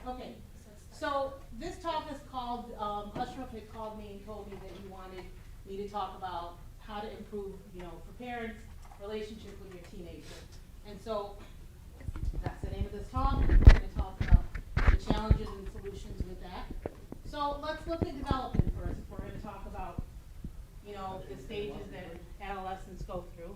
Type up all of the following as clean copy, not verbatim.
Okay, so this talk is called, Ashraf had called me and told me that he wanted me to talk about how to improve, for parents, relationship with your teenager. And so, that's the name of this talk. We're going to talk about the challenges and solutions with that. So let's look at development first. If we're going to talk about, the stages that adolescents go through.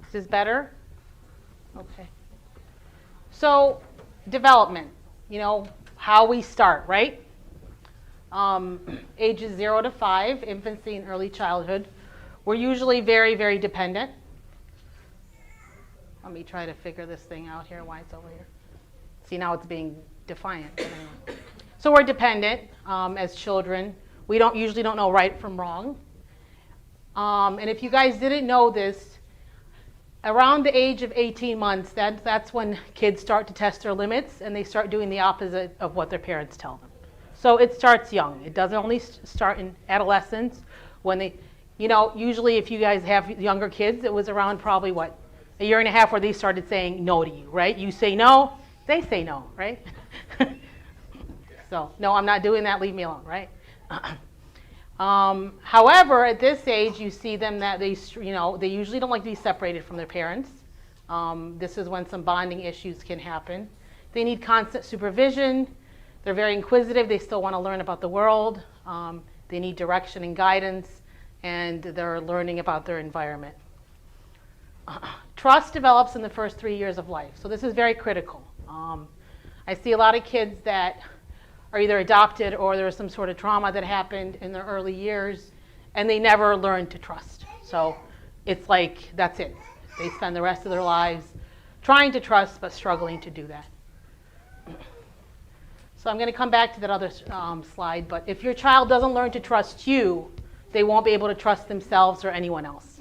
Is this better? Okay. So, development, how we start, right? Ages 0 to 5, infancy and early childhood. We're usually very, very dependent. Let me try to figure this thing out here, why it's over here. See, now it's being defiant. Anyway. So we're dependent as children. We usually don't know right from wrong. And if you guys didn't know this, around the age of 18 months, that's when kids start to test their limits and they start doing the opposite of what their parents tell them. So it starts young. It doesn't only start in adolescence. When they, usually if you guys have younger kids, it was around probably a year and a half where they started saying no to you, right? You say no, they say no, right? So, no, I'm not doing that, leave me alone, right? However, at this age, you see them that they usually don't like to be separated from their parents. This is when some bonding issues can happen. They need constant supervision. They're very inquisitive. They still want to learn about the world. They need direction and guidance, and they're learning about their environment. Trust develops in the first 3 years of life, so this is very critical. I see a lot of kids that are either adopted or there's some sort of trauma that happened in their early years, and they never learn to trust. So it's like, that's it. They spend the rest of their lives trying to trust, but struggling to do that. So I'm going to come back to that other slide, but if your child doesn't learn to trust you, they won't be able to trust themselves or anyone else.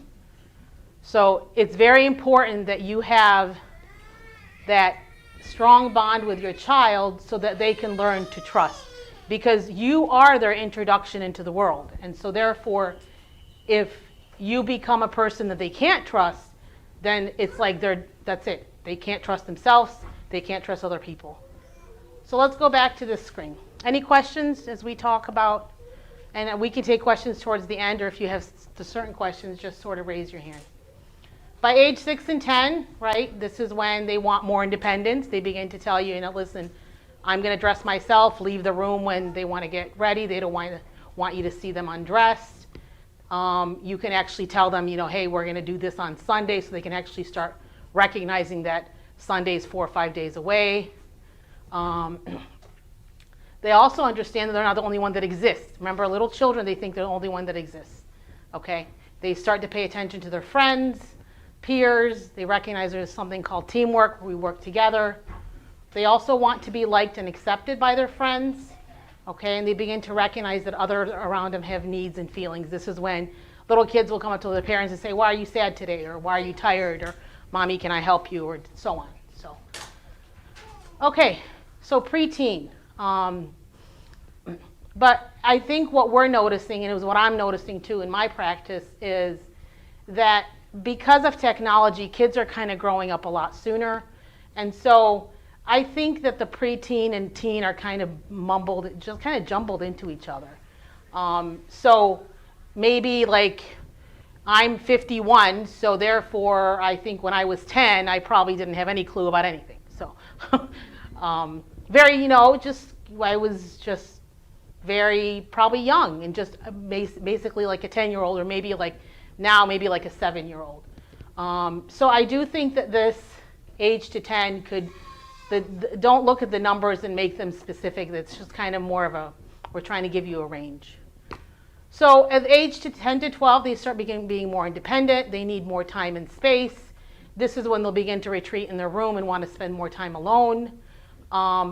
So it's very important that you have that strong bond with your child so that they can learn to trust, because you are their introduction into the world. And so therefore, if you become a person that they can't trust, then it's like that's it. They can't trust themselves. They can't trust other people. So let's go back to this screen. Any questions as we talk about, and we can take questions towards the end, or if you have certain questions, just sort of raise your hand. By age 6 and 10, right, this is when they want more independence. They begin to tell you, listen, I'm going to dress myself, leave the room when they want to get ready. They don't want you to see them undressed. You can actually tell them, hey, we're going to do this on Sunday, so they can actually start recognizing that Sunday's 4 or 5 days away. They also understand that they're not the only one that exists. Remember, little children, they think they're the only one that exists. Okay? They start to pay attention to their friends, peers. They recognize there's something called teamwork, where we work together. They also want to be liked and accepted by their friends. Okay? And they begin to recognize that others around them have needs and feelings. This is when little kids will come up to their parents and say, why are you sad today? Or why are you tired? Or mommy, can I help you? Or so on. So, okay. So preteen. But I think what we're noticing, and it was what I'm noticing too in my practice, is that because of technology, kids are kind of growing up a lot sooner. And so I think that the preteen and teen are kind of just kind of jumbled into each other. So maybe like I'm 51, so therefore I think when I was 10, I probably didn't have any clue about anything. So I was just very probably young and just basically like a 10-year-old, or maybe like now maybe like a 7-year-old. So I do think that this age to 10 don't look at the numbers and make them specific. That's just kind of more of we're trying to give you a range. So at age to 10 to 12, they start being more independent. They need more time and space. This is when they'll begin to retreat in their room and want to spend more time alone.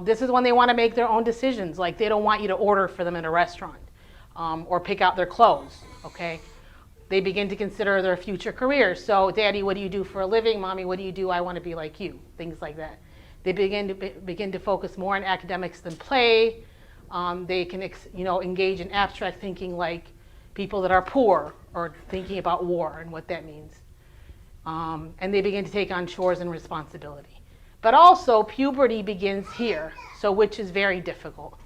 This is when they want to make their own decisions. Like they don't want you to order for them in a restaurant or pick out their clothes, okay? They begin to consider their future careers. So, Daddy, what do you do for a living? Mommy, what do you do? I want to be like you. Things like that. They begin to focus more on academics than play. They can engage in abstract thinking like people that are poor, or thinking about war and what that means. And they begin to take on chores and responsibility. But also, puberty begins here, so which is very difficult.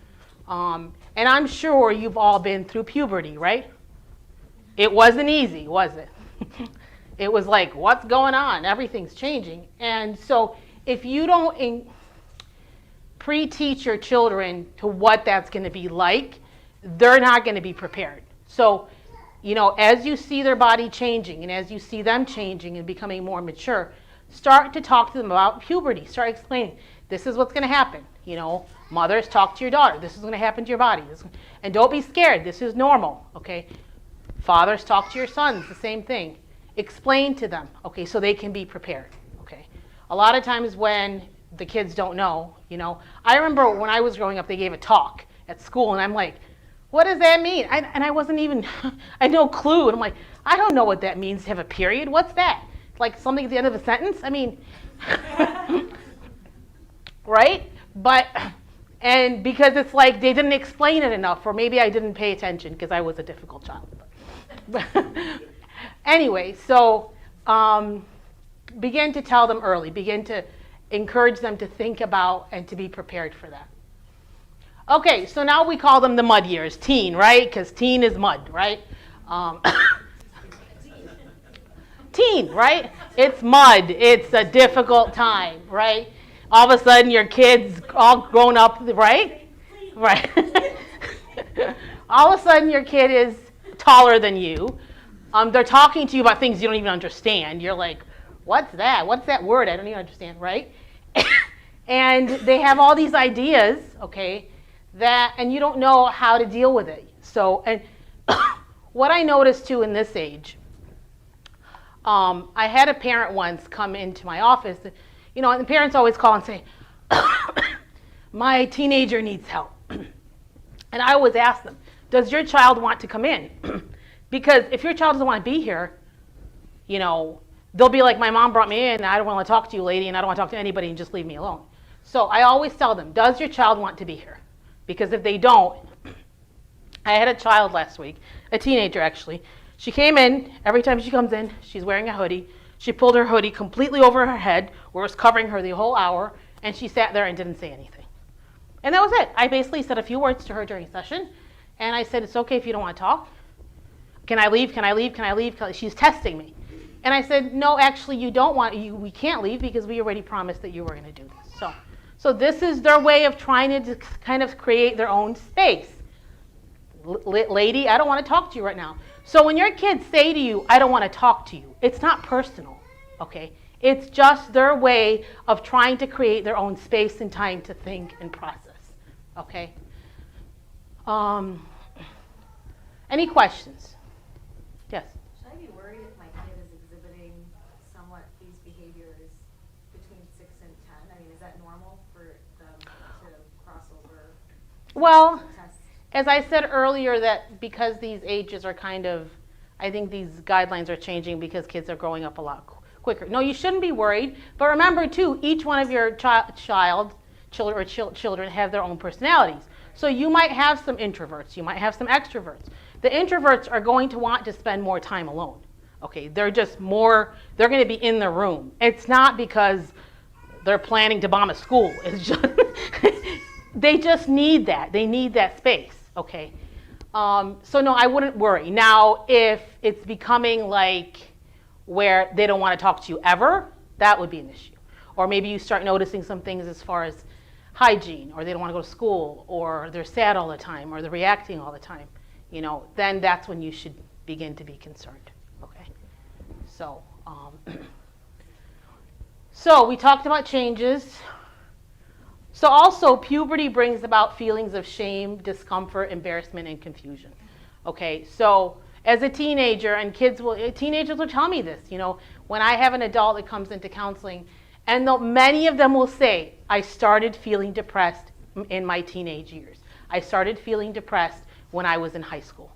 And I'm sure you've all been through puberty, right? It wasn't easy, was it? It was like, what's going on? Everything's changing. And so if you don't pre-teach your children to what that's going to be like, they're not going to be prepared. So, as you see their body changing and as you see them changing and becoming more mature, start to talk to them about puberty. Start explaining, this is what's going to happen. Mothers, talk to your daughter. This is going to happen to your body. And don't be scared. This is normal, okay? Fathers, talk to your sons. The same thing. Explain to them, okay, so they can be prepared, okay? A lot of times when the kids don't know, I remember when I was growing up, they gave a talk at school, and I'm like, what does that mean? And I wasn't even, I had no clue. And I'm like, I don't know what that means to have a period. What's that? Like something at the end of a sentence? I mean, right? And because it's like they didn't explain it enough, or maybe I didn't pay attention because I was a difficult child. Anyway, so begin to tell them early. Begin to encourage them to think about and to be prepared for that. Okay, so now we call them the mud years, teen, right? Because teen is mud, right? Teen, right? It's mud. It's a difficult time, right? All of a sudden, your kid's all grown up, right? Right. All of a sudden, your kid is taller than you. They're talking to you about things you don't even understand. You're like, what's that? What's that word? I don't even understand, right? And they have all these ideas, okay, and you don't know how to deal with it. So, and what I noticed too in this age, I had a parent once come into my office, and the parents always call and say, my teenager needs help. And I always ask them, does your child want to come in? Because if your child doesn't want to be here, they'll be like, my mom brought me in, and I don't want to talk to you, lady, and I don't want to talk to anybody, and just leave me alone. So I always tell them, does your child want to be here? Because if they don't, I had a child last week, a teenager actually. She came in, every time she comes in, she's wearing a hoodie. She pulled her hoodie completely over her head, where it was covering her the whole hour, and she sat there and didn't say anything. And that was it. I basically said a few words to her during session, and I said, it's okay if you don't want to talk. Can I leave? Can I leave? Can I leave? She's testing me. And I said, no, actually, we can't leave because we already promised that you were going to do this. So this is their way of trying to kind of create their own space. Lady, I don't want to talk to you right now. So when your kids say to you, I don't want to talk to you, it's not personal, okay? It's just their way of trying to create their own space and time to think and process, okay? Any questions? Yes? Should I be worried if my kid is exhibiting somewhat these behaviors between 6 and 10? I mean, is that normal for them to cross over? Well, as I said earlier, that because these ages are I think these guidelines are changing because kids are growing up a lot quicker. No, you shouldn't be worried. But remember, too, each one of your children have their own personalities. So you might have some introverts. You might have some extroverts. The introverts are going to want to spend more time alone. Okay, they're going to be in the room. It's not because they're planning to bomb a school. It's just, they just need that. They need that space, okay? So no, I wouldn't worry. Now, if it's becoming like where they don't want to talk to you ever, that would be an issue. Or maybe you start noticing some things as far as hygiene, or they don't want to go to school, or they're sad all the time, or they're reacting all the time, then that's when you should begin to be concerned, okay? So, so we talked about changes. So also, puberty brings about feelings of shame, discomfort, embarrassment, and confusion, okay? So as a teenager, and teenagers will tell me this, when I have an adult that comes into counseling, and many of them will say, I started feeling depressed in my teenage years. I started feeling depressed when I was in high school.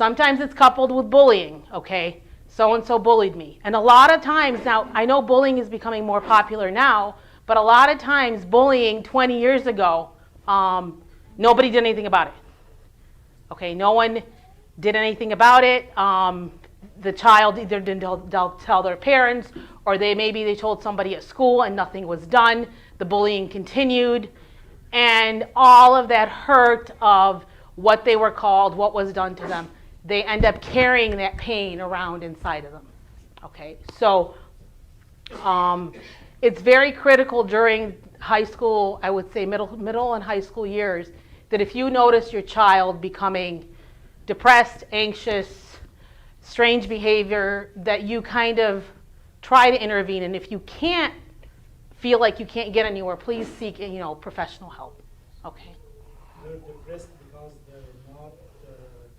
Sometimes it's coupled with bullying, okay? So-and-so bullied me. And a lot of times, now I know bullying is becoming more popular now, but a lot of times bullying 20 years ago, nobody did anything about it. Okay, no one did anything about it. The child either didn't tell their parents, or maybe they told somebody at school and nothing was done. The bullying continued, and all of that hurt of what they were called, what was done to them, they end up carrying that pain around inside of them. Okay, so it's very critical during high school, I would say middle and high school years, that if you notice your child becoming depressed, anxious, strange behavior, that you kind of try to intervene. And if you can't feel like you can't get anywhere, please seek, professional help. Okay. They're depressed because they're not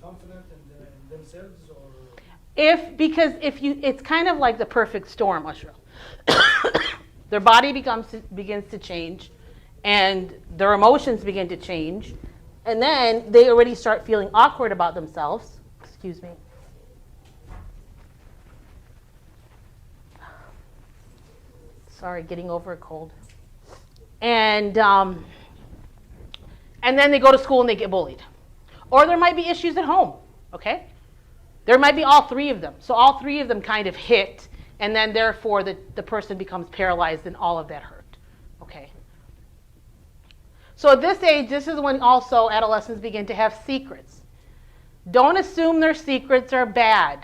confident in themselves, or It's kind of like the perfect storm, Ashra. Their body begins to change, and their emotions begin to change, and then they already start feeling awkward about themselves. Excuse me. Sorry, getting over a cold. And then they go to school and they get bullied. Or there might be issues at home, okay? There might be all three of them. So all three of them kind of hit, and then therefore the person becomes paralyzed and all of that hurt, okay? So at this age, this is when also adolescents begin to have secrets. Don't assume their secrets are bad.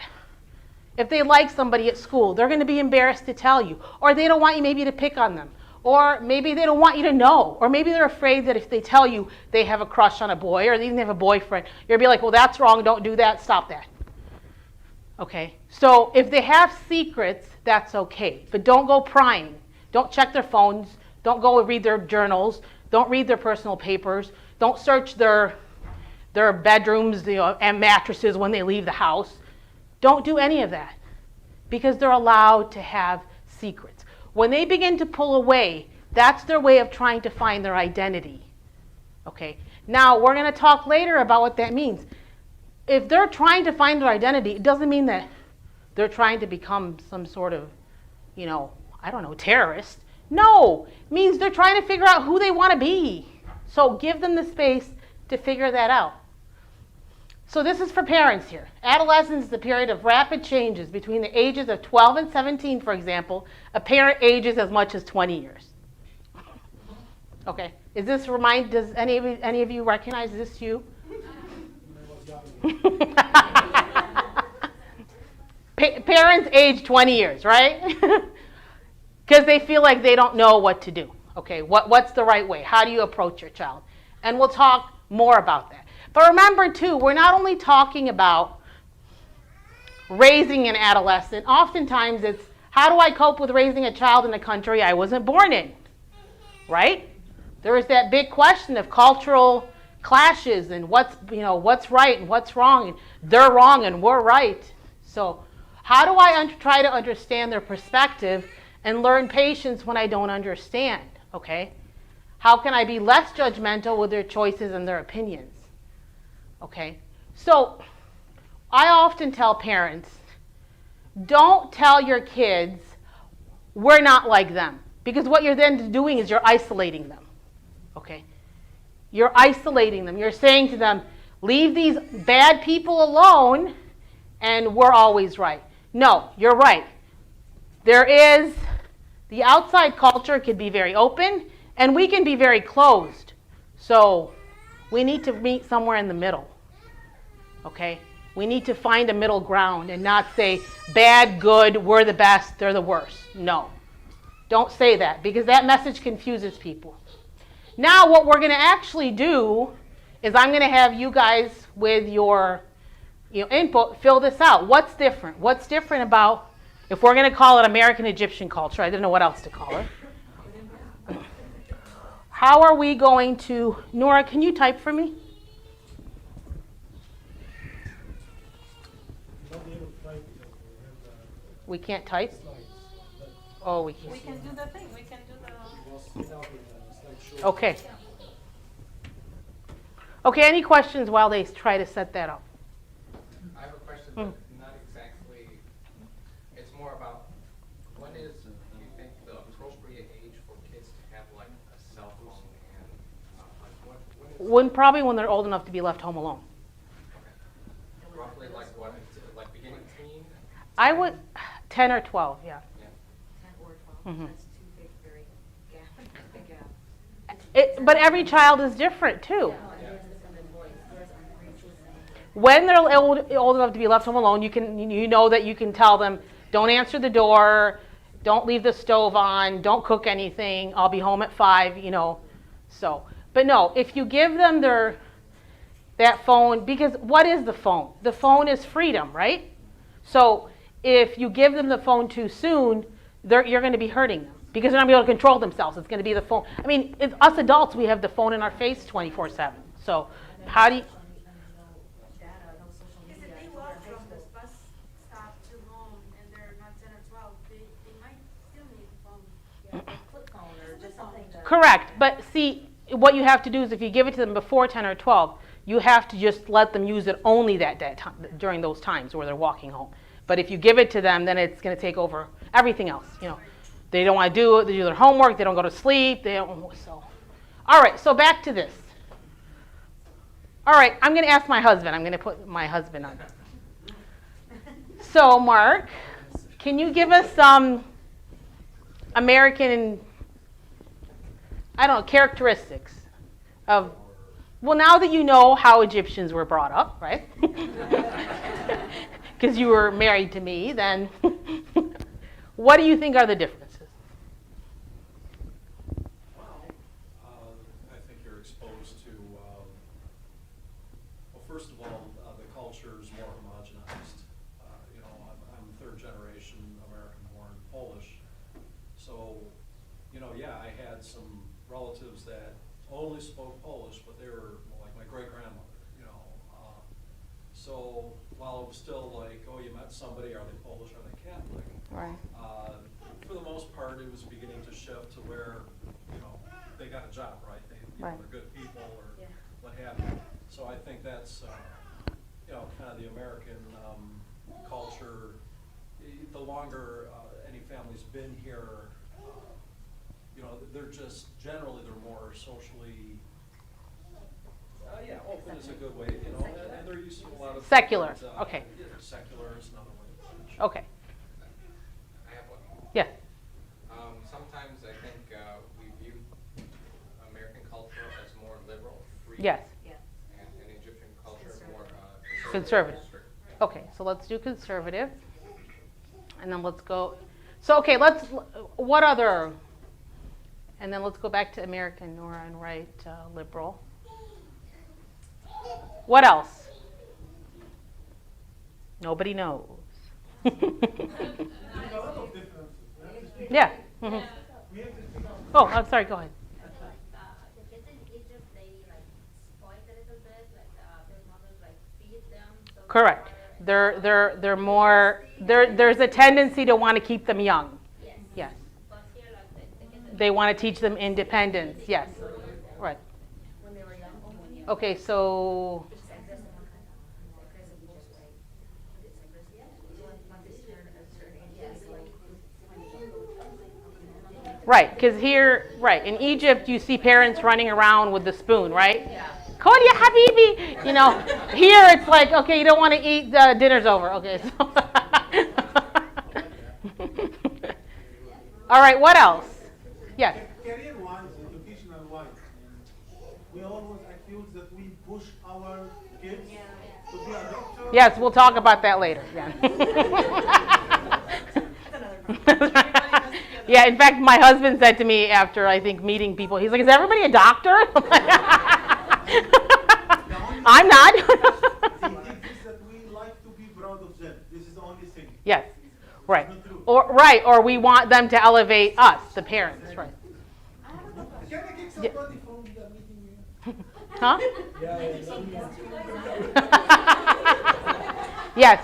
If they like somebody at school, they're going to be embarrassed to tell you. Or they don't want you maybe to pick on them. Or maybe they don't want you to know. Or maybe they're afraid that if they tell you they have a crush on a boy or they even have a boyfriend, you'll be like, well, that's wrong. Don't do that. Stop that. Okay? So if they have secrets, that's okay. But don't go prying. Don't check their phones. Don't go read their journals. Don't read their personal papers. Don't search their bedrooms and mattresses when they leave the house. Don't do any of that, because they're allowed to have secrets. When they begin to pull away, that's their way of trying to find their identity. Okay? Now, we're going to talk later about what that means. If they're trying to find their identity, it doesn't mean that they're trying to become some sort of, terrorist. No, it means they're trying to figure out who they want to be. So give them the space to figure that out. So this is for parents here. Adolescence is a period of rapid changes between the ages of 12 and 17, for example. A parent ages as much as 20 years. Okay. Does any of you recognize this you? Parents age 20 years, right? Because they feel like they don't know what to do. Okay, what's the right way? How do you approach your child? And we'll talk more about that. But remember, too, we're not only talking about raising an adolescent. Oftentimes it's, how do I cope with raising a child in a country I wasn't born in? Right? There is that big question of cultural clashes and what's right and what's wrong. And they're wrong and we're right. So how do I try to understand their perspective and learn patience when I don't understand? Okay? How can I be less judgmental with their choices and their opinions? Okay? So I often tell parents, don't tell your kids, we're not like them. Because what you're then doing is you're isolating them. Okay? You're isolating them. You're saying to them, leave these bad people alone and we're always right. No, you're right. The outside culture can be very open and we can be very closed. So we need to meet somewhere in the middle. Okay? We need to find a middle ground and not say, bad, good, we're the best, they're the worst. No. Don't say that, because that message confuses people. Now what we're going to actually do is I'm going to have you guys with your input fill this out. What's different? What's different about, if we're going to call it American Egyptian culture, I didn't know what else to call it. How are we going to, Nora, can you type for me? We can't type? Oh, we can't. We can do the thing. We can do the. Okay. Okay, any questions while they try to set that up? Mm. not exactly, it's more about when is, you think, the appropriate age for kids to have like a cell phone and, like when is? Probably when they're old enough to be left home alone. Okay. Roughly like what, like beginning teen? I would, 10 or 12, yeah. Yeah. 10 or 12, Mhm. that's too big, very gap, big gap. But every child is different too. No, and there's different boys, there's unreached. When they're old enough to be left home alone, you know that you can tell them, don't answer the door, don't leave the stove on, don't cook anything, I'll be home at 5, so. But no, if you give them that phone, because what is the phone? The phone is freedom, right? So if you give them the phone too soon, you're going to be hurting them because they're not going to be able to control themselves. It's going to be the phone. I mean, us adults, we have the phone in our face 24/7. So how do you? Data, no social Because media. if they walk from the bus stop to home and they're not 10 or 12, they might still need a phone. Yeah, a flip phone or just something to. Correct. But see, what you have to do is if you give it to them before 10 or 12, you have to just let them use it only that day, during those times where they're walking home. But if you give it to them, then it's going to take over everything else. They don't want to do it. They do their homework. They don't go to sleep. They don't. So, all right. So back to this. All right. I'm going to ask my husband. I'm going to put my husband on. So, Mark, can you give us some American, I don't know, characteristics of? Well, now that you know how Egyptians were brought up, right? Because you were married to me, then what do you think are the differences? Well, I think you're exposed to, well, first of all, the culture is more homogenized. I'm third generation American-born Polish. So, yeah, I had some relatives that only spoke Polish, but they were like my great-grandmother, So while it was still like, oh, you met somebody, are they Polish, are they Catholic? Right. For the most part, it was beginning to shift to where, they got a job, right? Right. They're good people or Yeah. what have you. So I think that's, kind of the American culture. The longer any family's been here, they're just, generally, they're more socially, open is a good way, and they're used to a lot of. Secular, things, okay. Yeah, secular is another way to put it. Okay. I have one. Yeah. Sometimes I think we view American culture as more liberal, free. Yes. Yeah. And Egyptian culture is more Conservative. strict. Okay, so let's do conservative. And then let's go. So, okay, what other? And then let's go back to American, Nora, and write liberal. What else? Nobody knows. There's a lot of differences. We have to speak Yeah. up. Mhm. We have to speak up. Oh, I'm sorry, go ahead. The kids in Egypt, they like spoiled a little bit, like their mothers like feed them. So Correct. They're more, there's a tendency to want to keep them young. Yes. Yes. But here, like the kids are They want to teach them independence. Yes. Right. When they were young, Okay, so Cyprus and one kind of, Cyprus and Egypt, right? Was it Cyprus? Once they turn a certain age, it's like. right, because here, right, in Egypt, you see parents running around with the spoon, right? Yeah. Call ya habibi. Here it's like, okay, you don't want to eat, dinner's over. Okay. So all right, what else? Yes. Career-wise, educational-wise, we always accuse that we push our kids to be a doctor. Yes, we'll talk about that later. Yeah. Yeah, in fact, my husband said to me after, I think, meeting people, he's like, is everybody a doctor? I'm not. The thing is that we like to be proud of them. This is the only thing. Yes, right. Not true. Or we want them to elevate us, the parents, right? Can I get somebody from the meeting? Huh? Yeah. Yes.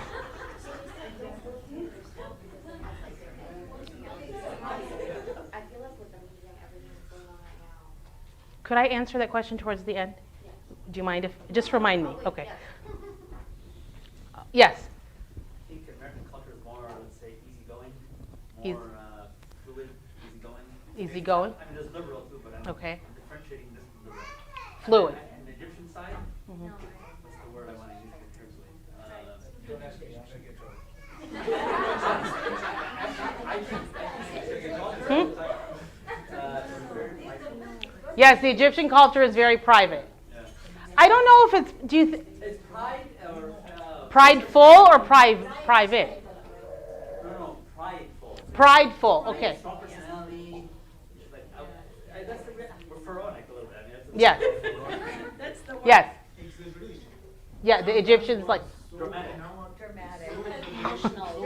I feel like with the media, everything's going on right now. Could I answer that question towards the end? Do you mind if, just remind me? Okay. Yes. Eas- more fluid, easygoing. Easygoing? I mean, there's liberal too, but I'm Okay. differentiating this from liberal. Fluid. And the Egyptian side, Mhm. what's the word I want to use here carefully? Don't ask me, I'm gonna get told. Yes, the Egyptian culture is very private. Yeah. I don't know if it's, do you, It's pride or prideful or private? No, prideful. Prideful, okay. Strong personality. Like, that's the we're pharaonic a little bit. I mean, that's Yes. That's the word. Yes. Exaggeration. Yeah, the Egyptians like, Dramatic. Emotional.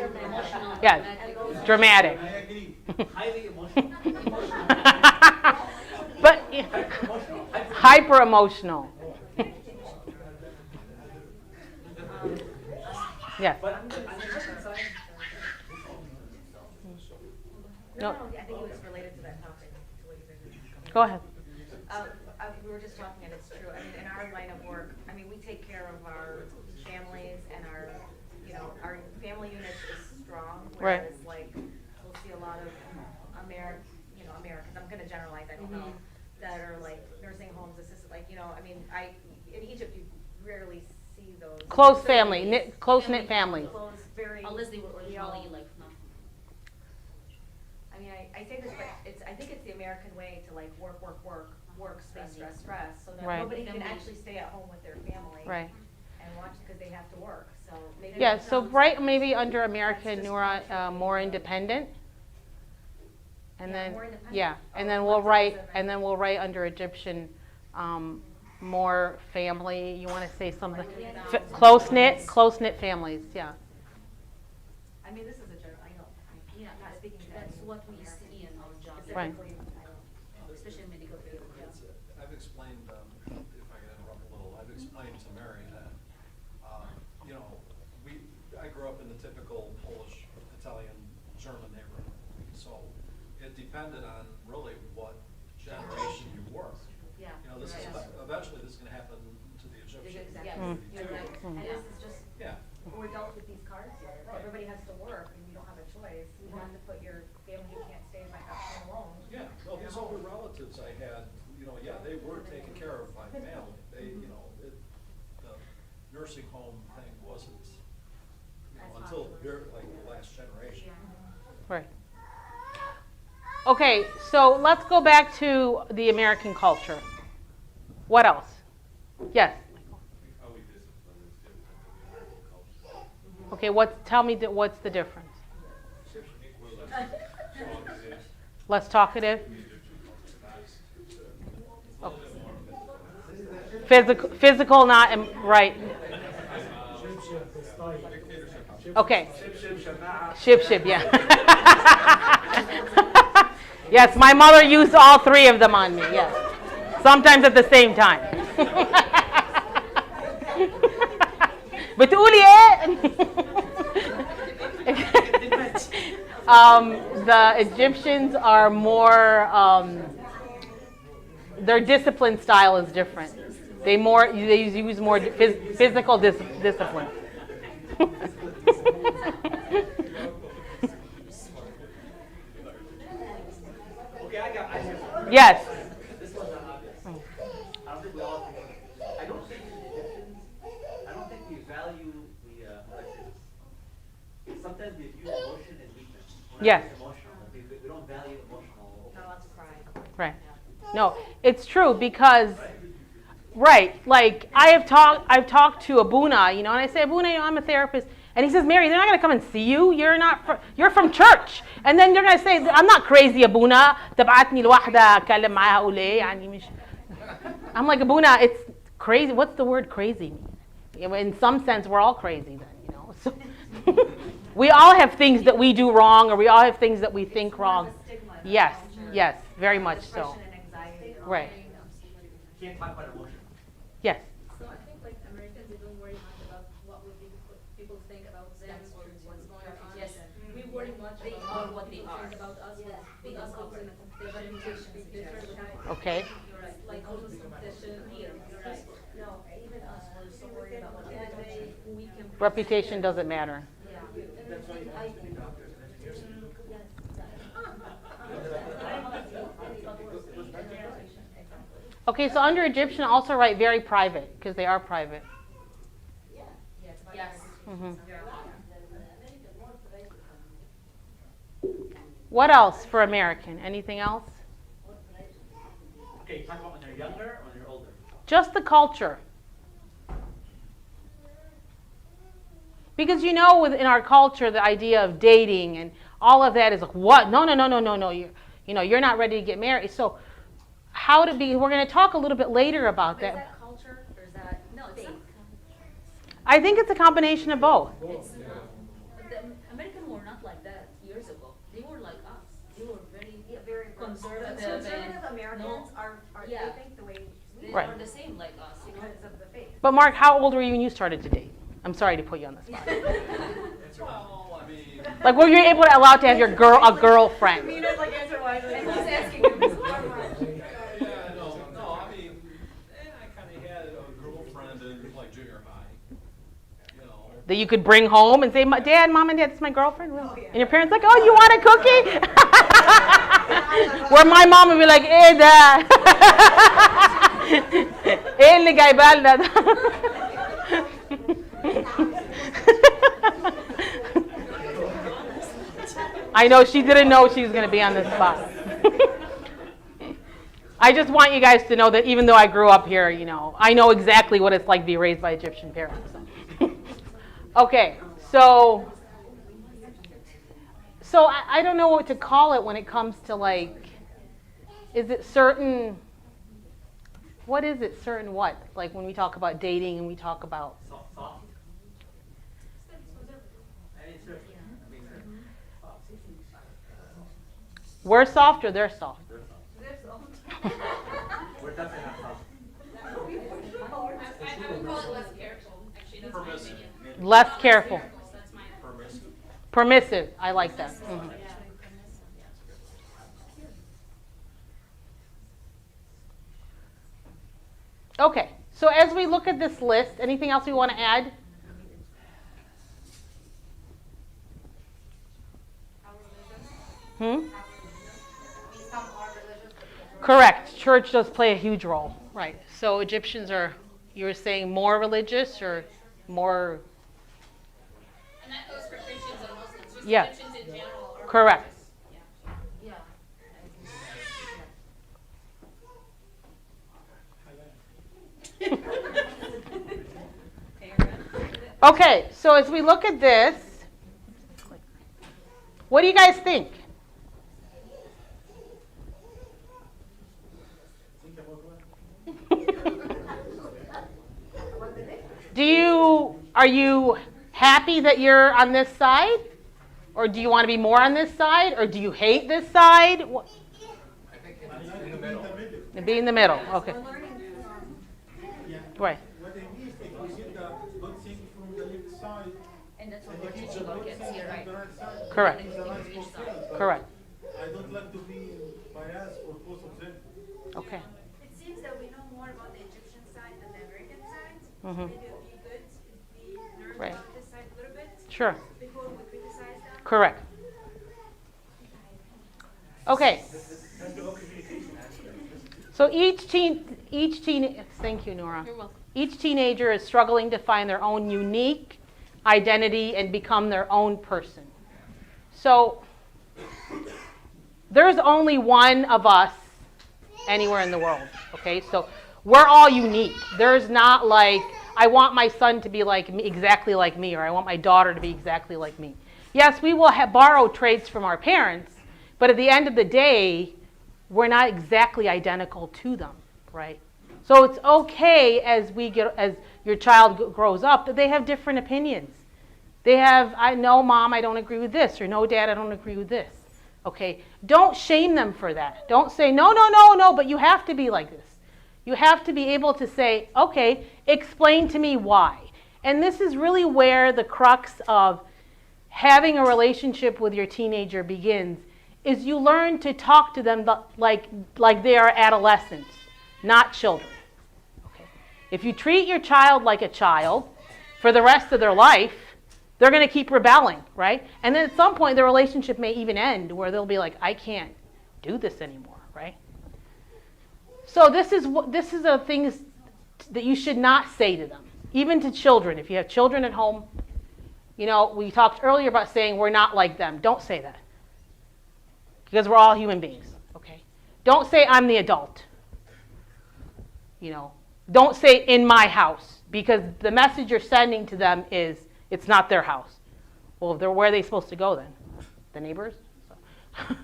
yeah, dramatic. I agree. Highly emotional. But Emotional. hyper emotional. Yes. But on the Egyptian side, No. I think it was related to that topic, to what you guys were discussing. Go ahead. We were just talking, and it's true. I mean, in our line of work, I mean, we take care of our families and our, our family unit is strong. Right. Whereas, like, we'll see a lot of Americans, I'm going to generalize, I don't know, that are like nursing homes, assisted, like, I mean, in Egypt, you rarely see those. Close family, close-knit families. Close, very. Unless they were we all- originally like not. I mean, I say this, but I think it's the American way to like work, stress, so that Right. nobody can actually stay at home with their family. Right. And watch, because they have to work, so maybe. Yeah, so right, maybe under American, more independent. And Yeah, then, more independent. yeah, and Oh, then we'll flexible. write under Egyptian, more family, you wanna say something, close-knit families, yeah. I mean, this is a general, I know, Yeah, I'm not speaking to. that's what we see in our job. Right. Specifically, I don't. Especially in medical field. I've explained, if I can interrupt a little, I've explained to Mary that, I grew up in the typical Polish, Italian, German neighborhood. So it depended on really what generation you were. Yeah. This is, eventually this is gonna happen to the Egyptian Exactly. community You're too. right. And this is just, Yeah. we're dealt with these cards here. Right. Everybody has to work, and you don't have a choice. You have to put your family, you can't stay in my house alone. Yeah, well, these older relatives I had, they were taken care of by family. They, the nursing home thing wasn't, until very, like the last generation. Right. Okay, so let's go back to the American culture. What else? Yes? How we discipline is different than the American culture. Okay, what's the difference? Less talkative? Oh. Physical, not, right. Okay. Ship, yeah. Yes, my mother used all three of them on me, yes. Sometimes at the same time. بتقولي ايه؟ The Egyptians are more, their discipline style is different. They use more physical discipline. okay, I have Yes. This one's not obvious. I don't think we all think of it. I don't think the Egyptians, I don't think we value the, how do I say this? Sometimes we view emotion as weakness. We're not Yes. emotional. We don't value emotional. Not allowed to cry. Right. No, it's true because, right, like I've talked to Abuna, and I say, Abuna, I'm a therapist. And he says, Mary, they're not going to come and see you. You're from church. And then you're going to say, I'm not crazy, Abuna. تبعتني لوحدة أكلم معاها أقول إيه يعني مش. I'm like, Abuna, it's crazy. What's the word crazy mean? In some sense, we're all crazy then, So we all have things that we do wrong, or we all have things that we think wrong. Yes, yes, very much so. Depression and anxiety. Right. Can't talk about emotion. Yes. So I think like Americans, they don't worry much about what will people think about them or what's going on. Yes, we worry much about what they think about us. With us also in a competition, we have Okay. like almost competition here. You're right. No, even us, we're so worried about what And people they, think. we can. Reputation doesn't matter. Yeah. That's why you have to be doctors and engineers. Okay, so under Egyptian, also write very private, because they are private. Yes. Mhm. What else for American? Anything else? Okay, talk about when they're younger or when they're older. Just the culture. Because you know, within our culture, the idea of dating and all of that is like, what? No. You're not ready to get married. So how to be, we're going to talk a little bit later about But is that. that culture or is that faith? I think it's a combination of both. It's, but the Americans were not like that years ago. They were like us. They were very conservative. Conservative and Americans no- are yeah. they think the way we They Right. are the same like us. because of the faith. But Mark, how old were you when you started to date? I'm sorry to put you on the spot. Well, I mean, Like, were you able to allow to have your girlfriend? Mina's like answer wisely. And who's asking him? yeah, no, I mean, I kind of had a girlfriend in like junior high, you know. That you could bring home and say, Dad, Mom and Dad, this is my girlfriend. And your parents like, oh, you want a cookie? Where my mom would be like, Dad. Ligay balda. I know she didn't know she was going to be on this spot. I just want you guys to know that even though I grew up here, I know exactly what it's like to be raised by Egyptian parents. Okay, so I don't know what to call it when it comes to is it certain, what is it, certain what? Like when we talk about dating and we talk about, Soft. I mean, certain. Soft. we're soft or they're soft? They're soft. We're definitely not soft. I would call it less careful, actually, that's my Permissive. opinion. Less careful. That's my Permissive. Permissive, I like that. Mhm. Okay, so as we look at this list, anything else we want to add? Hmm? Correct. Church does play a huge role. Right. So Egyptians are, you were saying, more religious or more? And that goes for Christians and Muslims, just Yeah. Egyptians in general are Correct. religious. Yeah. Okay, so as we look at this, what do you guys think? Are you happy that you're on this side? Or do you want to be more on this side? Or do you hate this side? I think it's in the middle. Be in the middle, okay. Yeah. Right. What I mean is if we get the good thing from the left side, And that's what and we're if it's teaching the our good kids thing here, from right? the right side, Correct. it's a nice fulfilled, but Correct. I don't like to be biased or both of them. Okay. It seems that we know more about the Egyptian side than the American side. Mhm. Maybe it would be good if we learn Right. about this side a little bit Sure. before we criticize them. Correct. Okay. So thank you, Nora. You're welcome. Each teenager is struggling to find their own unique identity and become their own person. So there's only one of us anywhere in the world, okay? So we're all unique. There's not like, I want my son to be like me, exactly like me, or I want my daughter to be exactly like me. Yes, we will borrow traits from our parents, but at the end of the day, we're not exactly identical to them, right? So it's okay as your child grows up that they have different opinions. They have, no, Mom, I don't agree with this, or no, Dad, I don't agree with this. Okay, don't shame them for that. Don't say, no, but you have to be like this. You have to be able to say, okay, explain to me why. And this is really where the crux of having a relationship with your teenager begins, is you learn to talk to them like they are adolescents, not children. Okay. If you treat your child like a child for the rest of their life, they're going to keep rebelling, right? And then at some point, the relationship may even end where they'll be like, I can't do this anymore, right? So this is a thing that you should not say to them, even to children. If you have children at home, we talked earlier about saying we're not like them. Don't say that, because we're all human beings. Okay. Don't say I'm the adult. Don't say in my house, because the message you're sending to them is it's not their house. Well, where are they supposed to go then? The neighbors? So.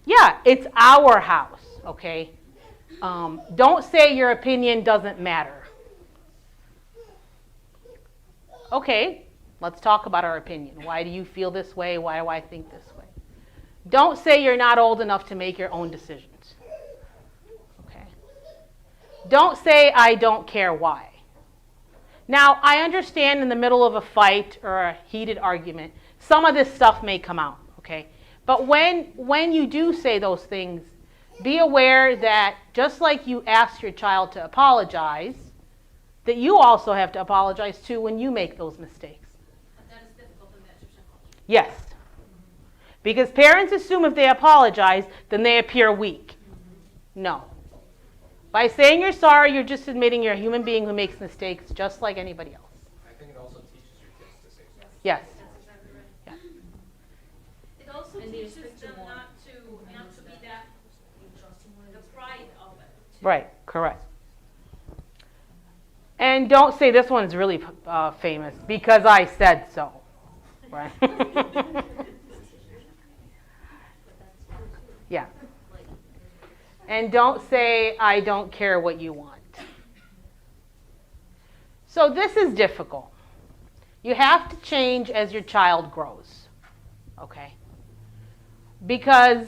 Yeah, it's our house, okay? Don't say your opinion doesn't matter. Okay, let's talk about our opinion. Why do you feel this way? Why do I think this way? Don't say you're not old enough to make your own decisions. Okay? Don't say I don't care why. Now, I understand in the middle of a fight or a heated argument, some of this stuff may come out, okay? But when you do say those things, be aware that just like you ask your child to apologize, that you also have to apologize too when you make those mistakes. But that is difficult in the Egyptian culture. Yes. Because parents assume if they apologize, then they appear weak. No. By saying you're sorry, you're just admitting you're a human being who makes mistakes just like anybody else. I think it also teaches your kids to say sorry. Yes. That's exactly right. Yeah. It also And they teaches respect you them more. not to be that, the pride of it. Right, correct. And don't say this one's really famous, because I said so. Right? Yeah. And don't say I don't care what you want. So this is difficult. You have to change as your child grows. Okay? Because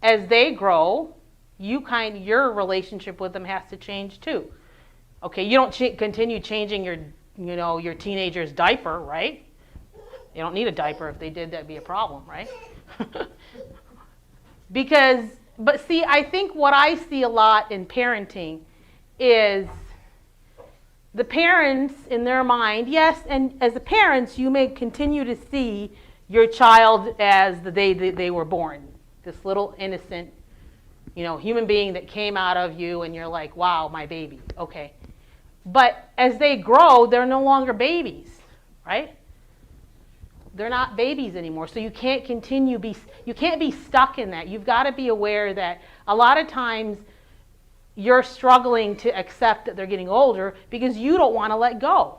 as they grow, your relationship with them has to change too. Okay, you don't continue changing your teenager's diaper, right? You don't need a diaper. If they did, that'd be a problem, right? But see, I think what I see a lot in parenting is the parents in their mind, yes, and as the parents, you may continue to see your child as the day they were born, this little innocent, human being that came out of you, and you're like, wow, my baby, okay. But as they grow, they're no longer babies, right? They're not babies anymore, so you can't you can't be stuck in that. You've got to be aware that a lot of times you're struggling to accept that they're getting older because you don't want to let go.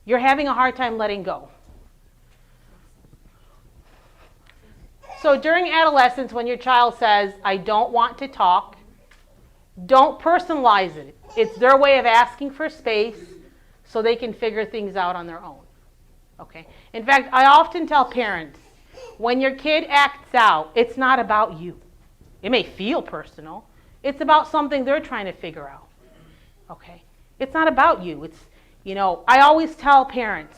You're having a hard time letting go. So during adolescence, when your child says, I don't want to talk, don't personalize it. It's their way of asking for space so they can figure things out on their own. Okay. In fact, I often tell parents, when your kid acts out, it's not about you. It may feel personal. It's about something they're trying to figure out. Okay. It's not about you. It's, I always tell parents,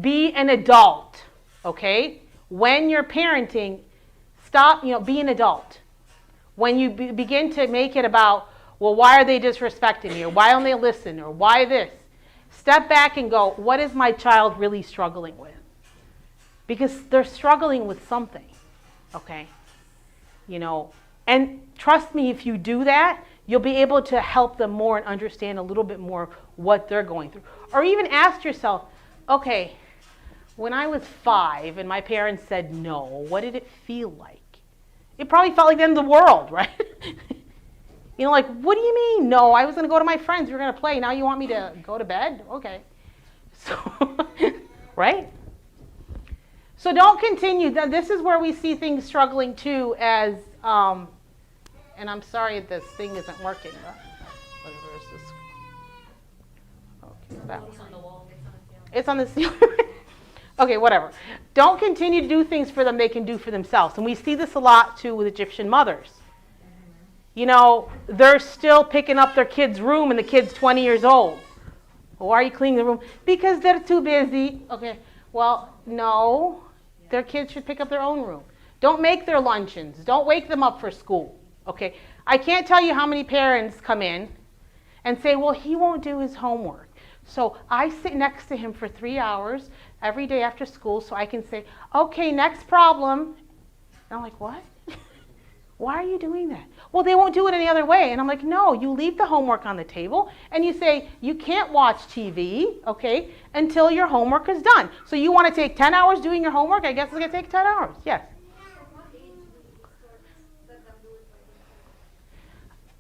be an adult. Okay. When you're parenting, stop, be an adult. When you begin to make it about, well, why are they disrespecting me? Or why don't they listen? Or why this? Step back and go, what is my child really struggling with? Because they're struggling with something, okay? And trust me, if you do that, you'll be able to help them more and understand a little bit more what they're going through. Or even ask yourself, okay, when I was 5 and my parents said no, what did it feel like? It probably felt like the end of the world, right? Like, what do you mean? No, I was going to go to my friends. We were going to play. Now you want me to go to bed? Okay. So, right? So don't continue. This is where we see things struggling too as, and I'm sorry this thing isn't working. Whatever is this? Okay, that one. It's on the wall. It's on the ceiling. Okay, whatever. Don't continue to do things for them they can do for themselves. And we see this a lot too with Egyptian mothers. They're still picking up their kid's room and the kid's 20 years old. Well, why are you cleaning the room? Because they're too busy. Okay, well, no. Their kids should pick up their own room. Don't make their luncheons. Don't wake them up for school. Okay, I can't tell you how many parents come in and say, well, he won't do his homework. So I sit next to him for 3 hours every day after school so I can say, okay, next problem. And I'm like, what? Why are you doing that? Well, they won't do it any other way. And I'm like, no, you leave the homework on the table and you say, you can't watch TV, okay, until your homework is done. So you want to take 10 hours doing your homework? I guess it's going to take 10 hours. Yes.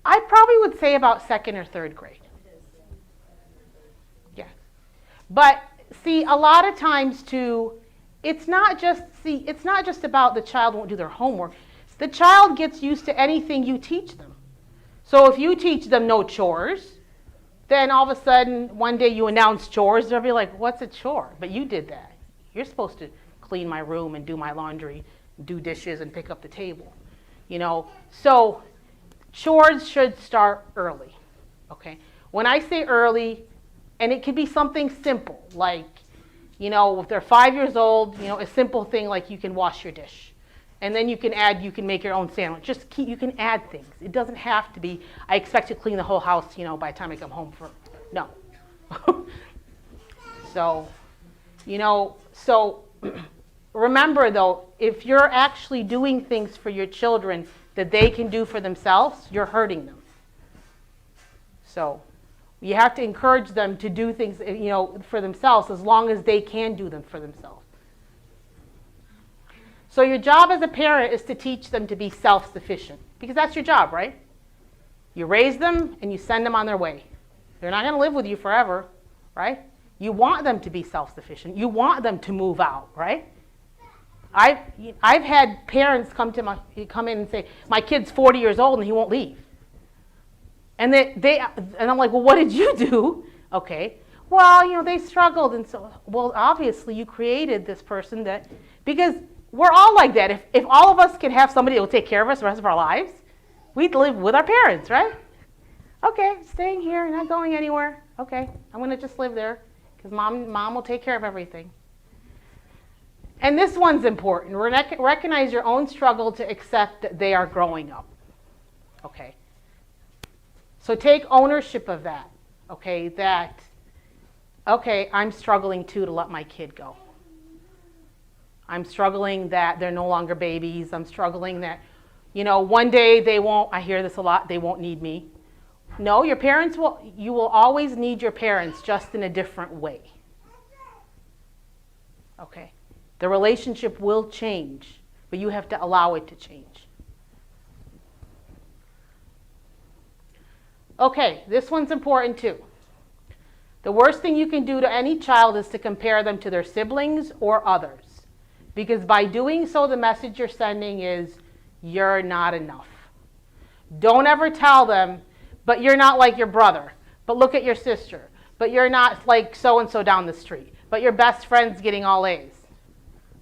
I probably would say about second or third grade. Yeah. But see, a lot of times too, it's not just about the child won't do their homework. The child gets used to anything you teach them. So if you teach them no chores, then all of a sudden one day you announce chores, they'll be like, what's a chore? But you did that. You're supposed to clean my room and do my laundry, do dishes and pick up the table. You know, so chores should start early. Okay? When I say early, and it could be something simple, like, you know, if they're 5 years old, you know, a simple thing like you can wash your dish. And then you can make your own sandwich. You can add things. It doesn't have to be, I expect to clean the whole house, you know, by the time I come home no. So, you know, remember though, if you're actually doing things for your children that they can do for themselves, you're hurting them. So, you have to encourage them to do things, you know, for themselves as long as they can do them for themselves. So your job as a parent is to teach them to be self-sufficient, because that's your job, right? You raise them and you send them on their way. They're not going to live with you forever, right? You want them to be self-sufficient. You want them to move out, right? I've had parents come in and say, my kid's 40 years old and he won't leave. And and I'm like, well, what did you do? Okay. Well, you know, they struggled, and so, well, obviously you created this person because we're all like that. If all of us could have somebody that will take care of us the rest of our lives, we'd live with our parents, right? Okay, staying here, not going anywhere. Okay, I'm going to just live there because mom will take care of everything. And this one's important. Recognize your own struggle to accept that they are growing up. Okay. So take ownership of that. Okay, I'm struggling too to let my kid go. I'm struggling that they're no longer babies. I'm struggling that, you know, one day they won't, I hear this a lot, they won't need me. No, you will always need your parents, just in a different way. Okay? The relationship will change, but you have to allow it to change. Okay, this one's important too. The worst thing you can do to any child is to compare them to their siblings or others. Because by doing so, the message you're sending is, you're not enough. Don't ever tell them, but you're not like your brother. But look at your sister. But you're not like so-and-so down the street. But your best friend's getting all A's.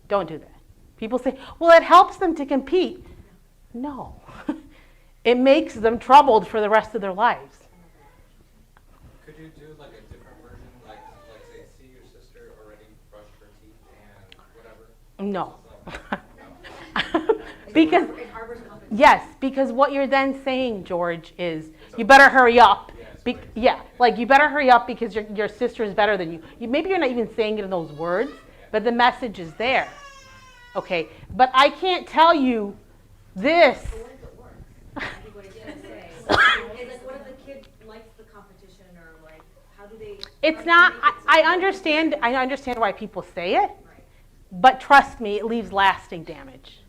Don't do that. People say, well, it helps them to compete. No. It makes them troubled for the rest of their lives. Could you do like a different version, like say, see your sister already brushed her teeth and whatever? No. Because what you're then saying, George, is you better hurry up. You better hurry up because your sister is better than you. Maybe you're not even saying it in those words, but the message is there. Okay, but I can't tell you this. What if the kid likes the competition, or like, how do they? It's not. I understand why people say it, but trust me, it leaves lasting damage.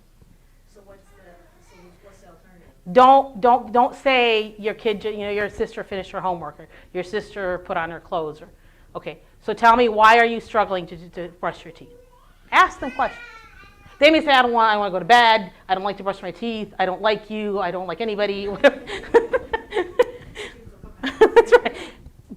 So what's the alternative? Don't say your kid, your sister finished her homework, or your sister put on her clothes, or okay. So tell me, why are you struggling to brush your teeth? Ask them questions. They may say, I want to go to bed. I don't like to brush my teeth. I don't like you. I don't like anybody. That's right.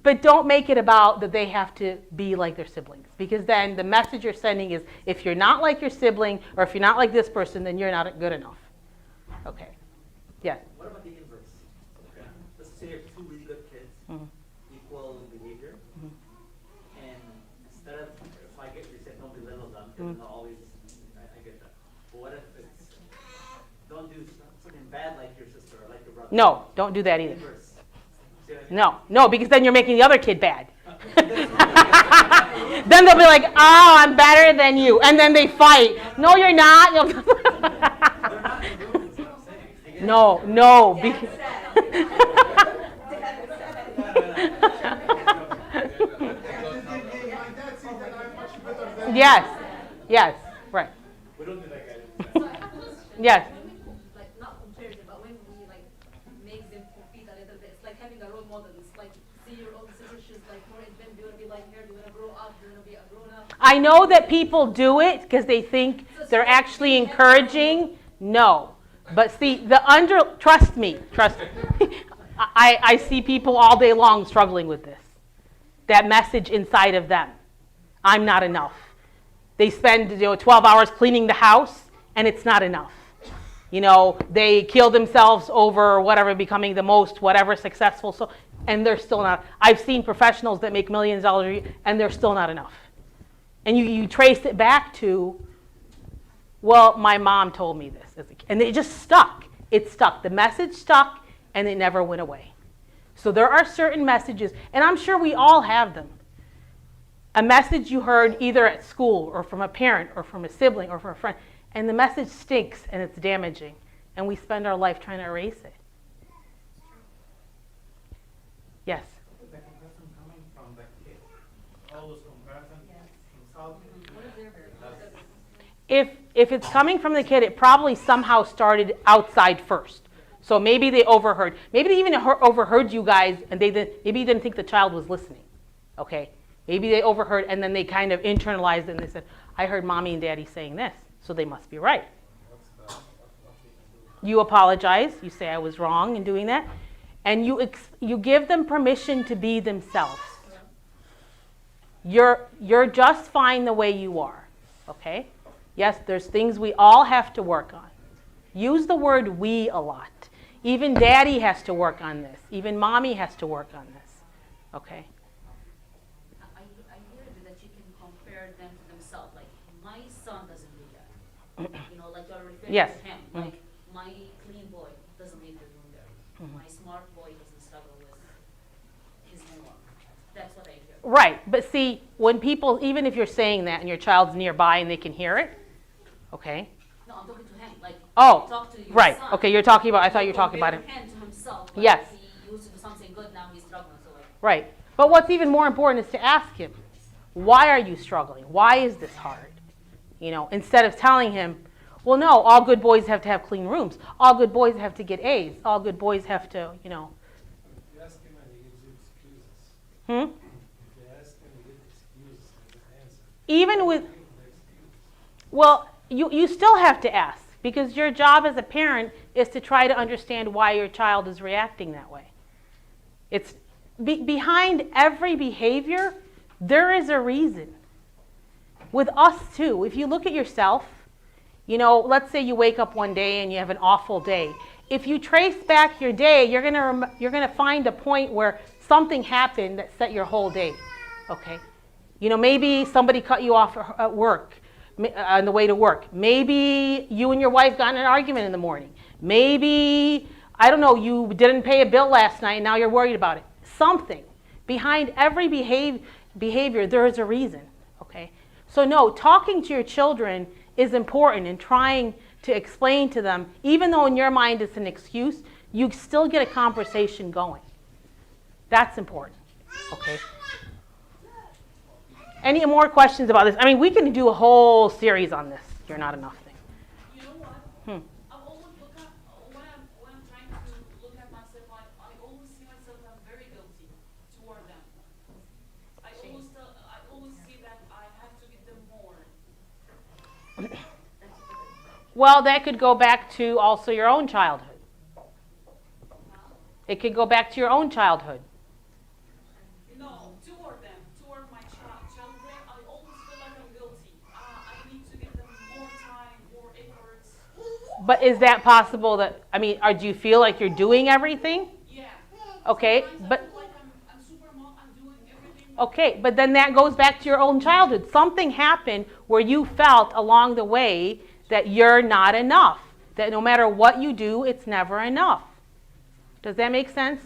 But don't make it about that they have to be like their siblings, because then the message you're sending is, if you're not like your sibling, or if you're not like this person, then you're not good enough. Okay. Yeah. What about the inverse? Okay. Let's say you have two really good kids, equal behavior, and instead of, if I get, you said don't belittle them, because they're always, I get that. But what if it's, don't do something bad like your sister or like your brother? No, don't do that either. Inverse. No, because then you're making the other kid bad. Then they'll be like, oh, I'm better than you. And then they fight. No, you're not. They're not in the room, is what I'm saying. No, no. Yes, yes, right. We don't need that guidance. So I have a question. Yes. When we like not compare them, but when we like make them compete a little bit, it's like having a role model. It's like see your older sister, she's like more independent. Do you want to be like her? Do you want to grow up? Do you want to be a grown up? I know that people do it because they think they're actually encouraging. No. But see, trust me. I see people all day long struggling with this. That message inside of them. I'm not enough. They spend 12 hours cleaning the house, and it's not enough. They kill themselves over whatever, becoming the most, whatever successful, and they're still not. I've seen professionals that make millions of dollars a year, and they're still not enough. And you trace it back to, well, my mom told me this. And it just stuck. It stuck. The message stuck, and it never went away. So there are certain messages, and I'm sure we all have them. A message you heard either at school or from a parent or from a sibling or from a friend, and the message stinks and it's damaging, and we spend our life trying to erase it. Yes? The comparison coming from the kid. All those comparisons himself. If it's coming from the kid, it probably somehow started outside first. So maybe they overheard. Maybe they even overheard you guys, and maybe didn't think the child was listening. Okay? Maybe they overheard, and then they kind of internalized it, and they said, I heard mommy and daddy saying this, so they must be right. You apologize. You say I was wrong in doing that. And you give them permission to be themselves. You're just fine the way you are. Okay? Yes, there's things we all have to work on. Use the word we a lot. Even daddy has to work on this. Even mommy has to work on this. Okay? I hear that you can compare them to themselves. Like, my son doesn't do that. Like you're referring Yes. to him. Like, my clean boy doesn't leave the room there. My smart boy doesn't struggle with his homework. That's what I hear. Right. But see, when people, even if you're saying that and your child's nearby and they can hear it, okay? No, I'm talking to him. Like, Oh, talk to your right. son. Okay, you're talking about, I thought you were talking about him. Compare him to himself. Like, Yes. He used to do something good, now he's struggling. So like, Right. But what's even more important is to ask him, why are you struggling? Why is this hard? Instead of telling him, well, no, all good boys have to have clean rooms. All good boys have to get A's. All good boys have to, If you ask him and he gives you excuses. Hmm? If you ask him, he gives excuses as an answer. Even with, Give him the excuse. well, you still have to ask, because your job as a parent is to try to understand why your child is reacting that way. It's behind every behavior, there is a reason. With us too, if you look at yourself, let's say you wake up one day and you have an awful day. If you trace back your day, you're gonna find a point where something happened that set your whole day. Okay, maybe somebody cut you off at work on the way to work. Maybe you and your wife got in an argument in the morning. Maybe, I don't know, you didn't pay a bill last night and now you're worried about it. Something. Behind every behavior, there is a reason. Okay, so no, talking to your children is important, and trying to explain to them, even though in your mind it's an excuse, you still get a conversation going. That's important. Okay. Any more questions about this? I mean, we can do a whole series on this. You're not enough thing. You know what? I always look at when I'm trying to look at myself. I always see myself as very guilty toward them. I always see that I have to give them more. Well, that could go back to also your own childhood. It could go back to your own childhood. No, toward them, toward my children, I always feel like I'm guilty. I need to give them more time, more efforts. But is that possible do you feel like you're doing everything? Yeah. Okay, Sometimes but I feel like I'm super mom, I'm doing everything. okay, but then that goes back to your own childhood. Something happened where you felt along the way that you're not enough. That no matter what you do, it's never enough. Does that make sense?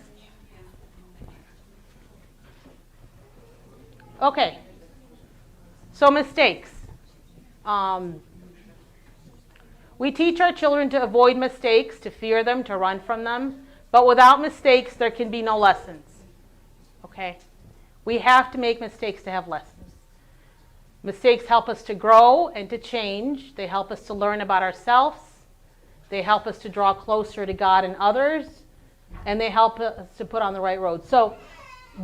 Okay. So mistakes. We teach our children to avoid mistakes, to fear them, to run from them. But without mistakes, there can be no lessons. Okay? We have to make mistakes to have lessons. Mistakes help us to grow and to change. They help us to learn about ourselves. They help us to draw closer to God and others. And they help us to put on the right road. So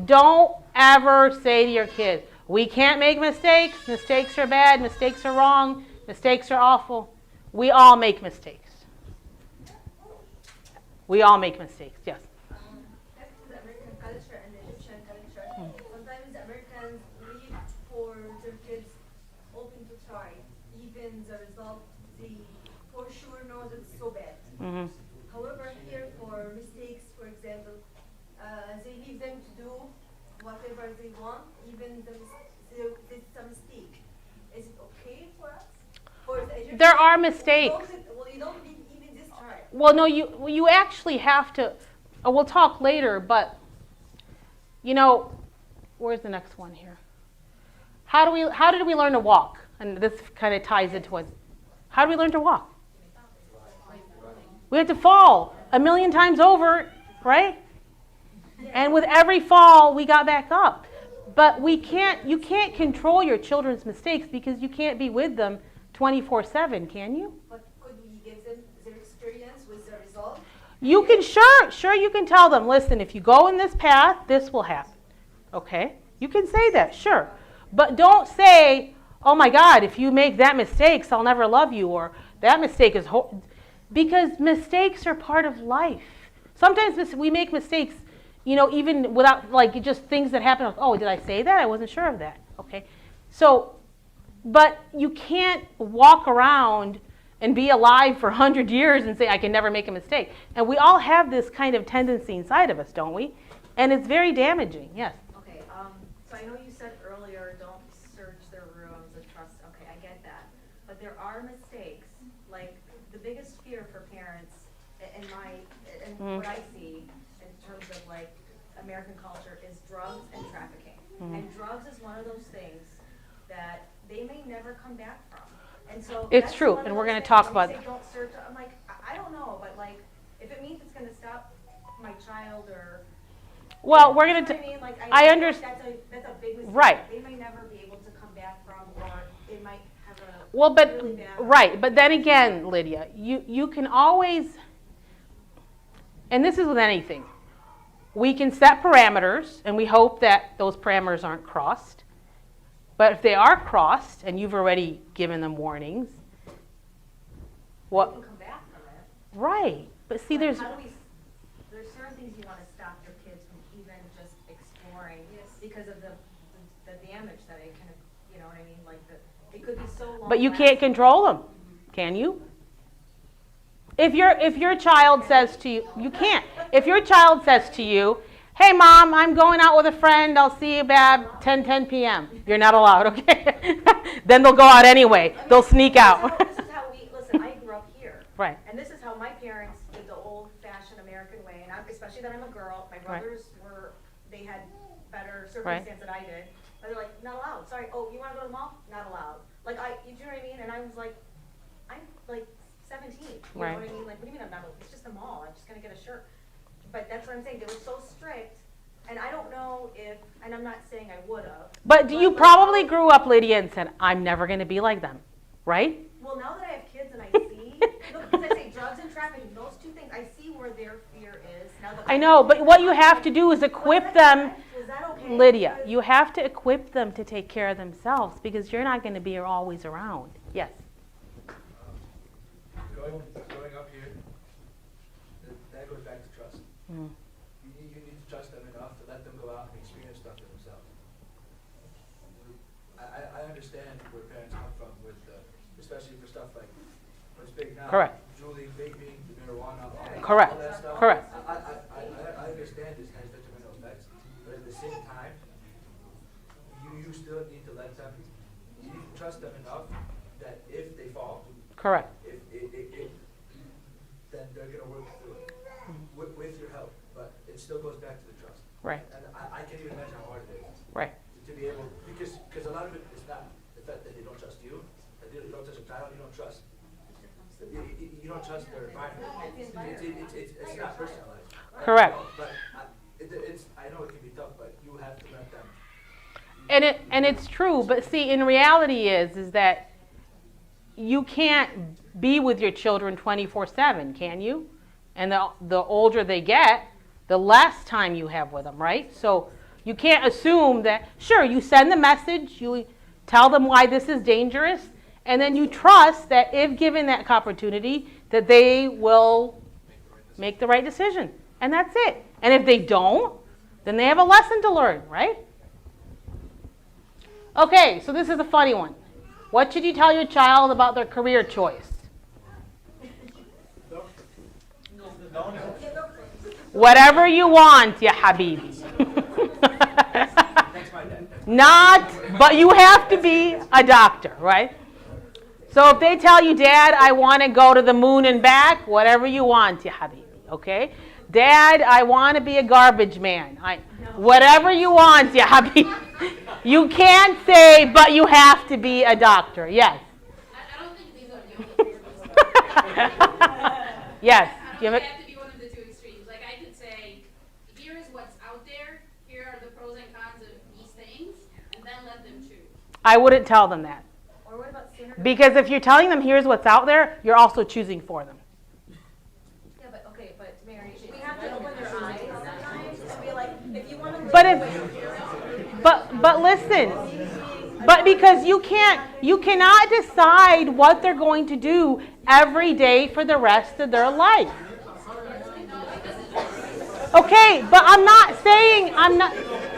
don't ever say to your kids, we can't make mistakes. Mistakes are bad. Mistakes are wrong. Mistakes are awful. We all make mistakes. We all make mistakes, yes. Back to the American culture and the Egyptian culture. Sometimes the Americans leave for their kids open to try. Even the result, they for sure know that it's so bad. Mm-hmm. However, here for mistakes, for example, they leave them to do whatever they want, even it's a mistake. Is it okay for us? For the Egyptians, There are mistakes. You don't leave even this try. Well, no, you actually have to. We'll talk later, but where's the next one here? How did we learn to walk? And this kind of ties into it. How do we learn to walk? We had to fall 1,000,000 times over, right? And with every fall, we got back up. But you can't control your children's mistakes because you can't be with them 24/7, can you? But could we give them their experience with the result? You can, sure you can tell them, listen, if you go in this path, this will happen. Okay? You can say that, sure. But don't say, oh my God, if you make that mistake, I'll never love you, or that mistake is because mistakes are part of life. Sometimes we make mistakes, even without, just things that happen. Oh, did I say that? I wasn't sure of that. Okay? So, but you can't walk around and be alive for 100 years and say, I can never make a mistake. And we all have this kind of tendency inside of us, don't we? And it's very damaging, yes. Okay, so I know you said earlier, don't search their rooms and trust, okay, I get that. But there are mistakes, like the biggest fear for parents in what I see in terms of American culture is drugs and trafficking. And drugs is one of those things that they may never come back from. And so it's true, and we're going to talk about that. Don't search. I'm like, I don't know, but if it means it's going to stop my child or. Well, we're going to. I understand. That's a big mistake. Right. They may never be able to come back from, or it might have a. Well, but really bad right, but then again, Lydia, you can always, and this is with anything. We can set parameters, and we hope that those parameters aren't crossed. But if they are crossed, and you've already given them warnings, what? They can come back from it. Right, but see, there's certain things you want to stop your kids from even just exploring, because of the damage that it can, you know what I mean? It could be so long. But you can't control them, can you? If your child says to you, you can't. If your child says to you, hey mom, I'm going out with a friend, I'll see you about 10 p.m. You're not allowed, okay? Then they'll go out anyway. They'll sneak out. This is how listen, I grew up here. Right. And this is how my parents did the old-fashioned American way, and especially that I'm a girl. My brothers they had better circumstance than I did. But they're like, not allowed. Sorry, oh, you want to go to the mall? Not allowed. You know what I mean? And I was like, I'm 17. You know what I mean? What do you mean I'm not allowed? It's just a mall. I'm just going to get a shirt. But that's what I'm saying. They were so strict. And I don't know if, and I'm not saying I would have. But you probably grew up, Lydia, and said, I'm never going to be like them, right? Well, now that I have kids and I see, because I say drugs and trafficking, those two things, I see where their fear is. Now that I know, but what you have to do is equip them, is that okay? Lydia, you have to equip them to take care of themselves because you're not going to be always around. Yes. Growing up here, that goes back to trust. Mm. You need to trust them enough to let them go out and experience stuff for themselves. I understand where parents come from with, especially for stuff like what's big now. Correct. Julie, vaping, the marijuana, Correct. all that stuff. Correct. I understand this has detrimental effects, but at the same time, you still need to let them, you need to trust them enough that if they fall, Correct. then they're going to work through it with your help. But it still goes back to the trust. Right. And I can't even imagine how hard it is. Right. To be able, because a lot of it is not the fact that they don't trust you, that you don't trust a child, you don't trust. You don't trust their environment. It's not personalized. Correct. But I know it can be tough, but you have to let them. And it's true, but see, in reality is that you can't be with your children 24/7, can you? And the older they get, the less time you have with them, right? So you can't assume that, sure, you send the message, you tell them why this is dangerous, and then you trust that if given that opportunity, that they will make the right decision. And that's it. And if they don't, then they have a lesson to learn, right? Okay, so this is a funny one. What should you tell your child about their career choice? Whatever you want, ya habibi. Not, but you have to be a doctor, right? So if they tell you, Dad, I want to go to the moon and back, whatever you want, ya habibi, okay? Dad, I want to be a garbage man. Whatever you want, ya habibi. You can't say, but you have to be a doctor. Yes. I don't think these are the only careers. Yes. I don't think I have to be one of the two extremes. Like I could say, here is what's out there. Here are the pros and cons of these things, and then let them choose. I wouldn't tell them that. Or what about standard? Because if you're telling them here's what's out there, you're also choosing for them. Yeah, but okay, but Mary, we have to open their eyes sometimes and be like, if you want to. But listen, but because you cannot decide what they're going to do every day for the rest of their life. Okay, but I'm not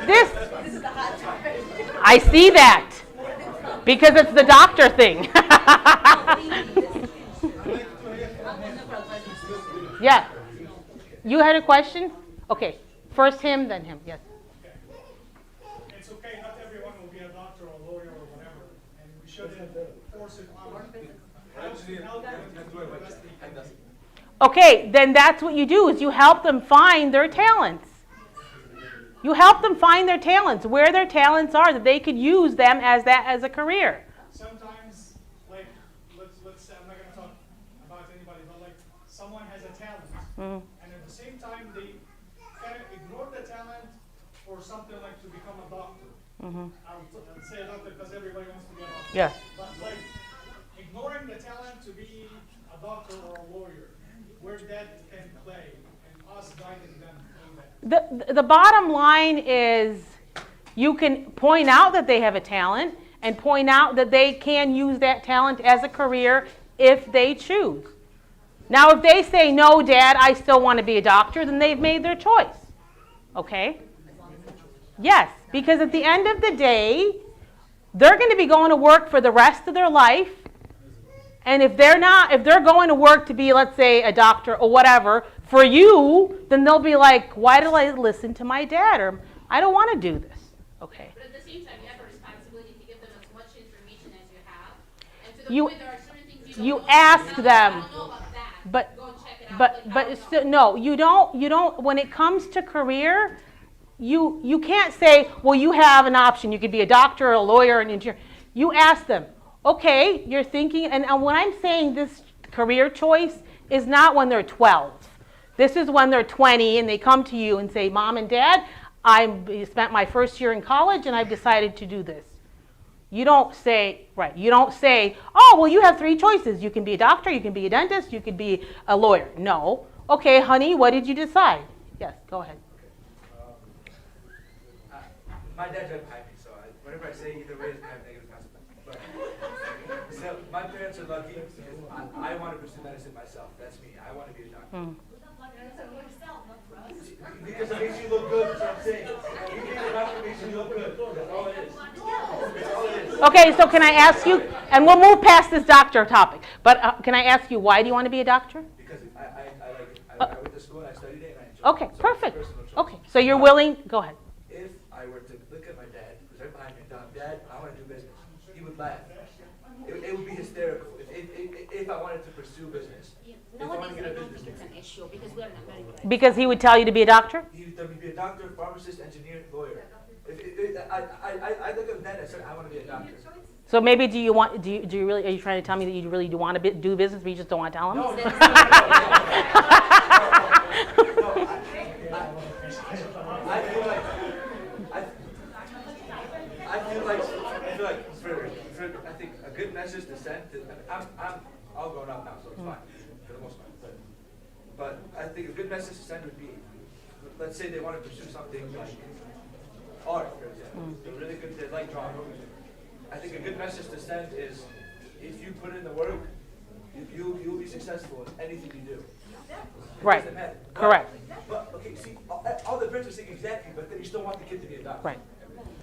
this. I see that because it's the doctor thing. Yeah. You had a question? Okay. First him, then him. Yes. It's okay, not everyone will be a doctor or a lawyer or whatever, and we shouldn't force it on them. Okay, then that's what you do is you help them find their talents. You help them find their talents, where their talents are, that they could use them as a career. Sometimes, like, let's say, I'm not going to talk about anybody, but like, someone has a talent, and at the same time, they kind of ignore the talent for something like to become a doctor. I would say a doctor because everybody wants to be a doctor. Yes. But like, ignoring the talent to be a doctor or a lawyer, where that can play, and us guiding them through that. The bottom line is you can point out that they have a talent and point out that they can use that talent as a career if they choose. Now, if they say, no, Dad, I still want to be a doctor, then they've made their choice. Okay? Yes, because at the end of the day, they're going to be going to work for the rest of their life. And if they're going to work to be, let's say, a doctor or whatever, for you, then they'll be like, why did I listen to my dad? Or I don't want to do this. Okay. But at the same time, you have a responsibility to give them as much information as you have. And to the You- point there are certain things you you don't know. ask Now, them. I don't know about that. But Go and check it out. but Like, but I it's don't know. still, no, you don't when it comes to career, you can't say, well, you have an option. You could be a doctor or a lawyer or an engineer. You ask them, okay, you're thinking, and when I'm saying this career choice is not when they're 12. This is when they're 20 and they come to you and say, Mom and Dad, I spent my first year in college and I've decided to do this. You don't say, oh, well, you have three choices. You can be a doctor, you can be a dentist, you could be a lawyer. No. Okay, honey, what did you decide? Yes, go ahead. My dad's right behind me, so whenever I say either way, it's going to have negative consequences. But so my parents are lucky because I want to pursue medicine myself. That's me. I want to be a doctor. Because it makes you look good, that's what I'm saying. You think a doctor makes you look good. That's all it is. That's all it is. Okay, so can I ask you, and we'll move past this doctor topic, but can I ask you, why do you want to be a doctor? Because I like it. I went to school and I studied it and I enjoyed Okay, it. So it's a perfect. personal choice. Okay, so you're willing, go ahead. If I were to look at my dad, who's right behind me, and tell him, Dad, I want to do business, he would laugh. It would be hysterical if I wanted to pursue business. If I wanted to get a business degree. an issue because we're in America. Because he would tell you to be a doctor? He would tell me to be a doctor, pharmacist, engineer, lawyer. I look at that and I said, I want to be a doctor. So maybe do you really, are you trying to tell me that you really do want to do business, but you just don't want to tell them? No, no, no, I feel like I think a good message to send to, I'm all grown up now, so it's fine, for the most part. But I think a good message to send would be, let's say they want to pursue something like art, for example. They're really good, they like drawing. I think a good message to send is, if you put in the work, you'll be successful in anything you do. Right. Doesn't matter. Correct. But okay, see, all the parents are saying exactly, but then you still want the kid to be a doctor. Right.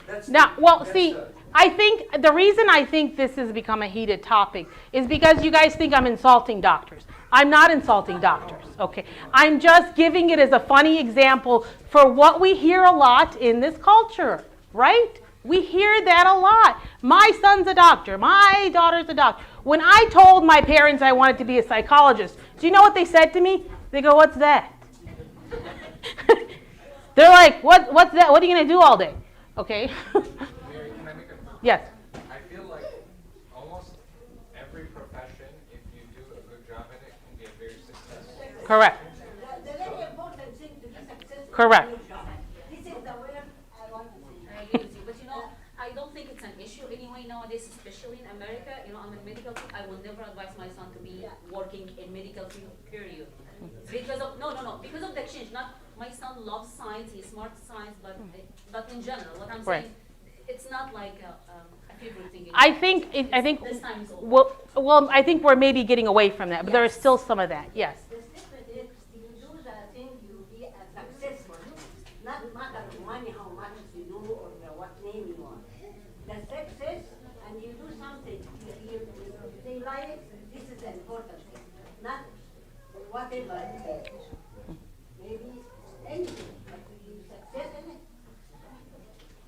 That's Now, well, that's see, the- I think the reason I think this has become a heated topic is because you guys think I'm insulting doctors. I'm not insulting doctors, okay? I'm just giving it as a funny example for what we hear a lot in this culture, right? We hear that a lot. My son's a doctor. My daughter's a doctor. When I told my parents I wanted to be a psychologist, do you know what they said to me? They go, "What's that?" They're like, "What's that? What are you going to do all day?" Okay? Mary, can I make a? Yes. I feel like almost every profession, if you do a good job in it, can be a very successful. Correct. The very important thing to be successful. Correct. in your job. This is the way I want to see. I agree with you, but I don't think it's an issue anyway nowadays, especially in America. I'm in medical field. I will never advise my son to be working in medical field, period. Because of because of the change. Not my son loves science, he's smart science, but in general, what I'm Right. saying, it's not like a favorite thing. I think This time is over. well, I think we're maybe getting away from that, but there is still some of that. Yes. The secret is you do the thing, you be successful. Not matter of money, how much you do or what name you want. The success, and you do something. They like this is the important thing. Not whatever. Maybe anything, but you success in it.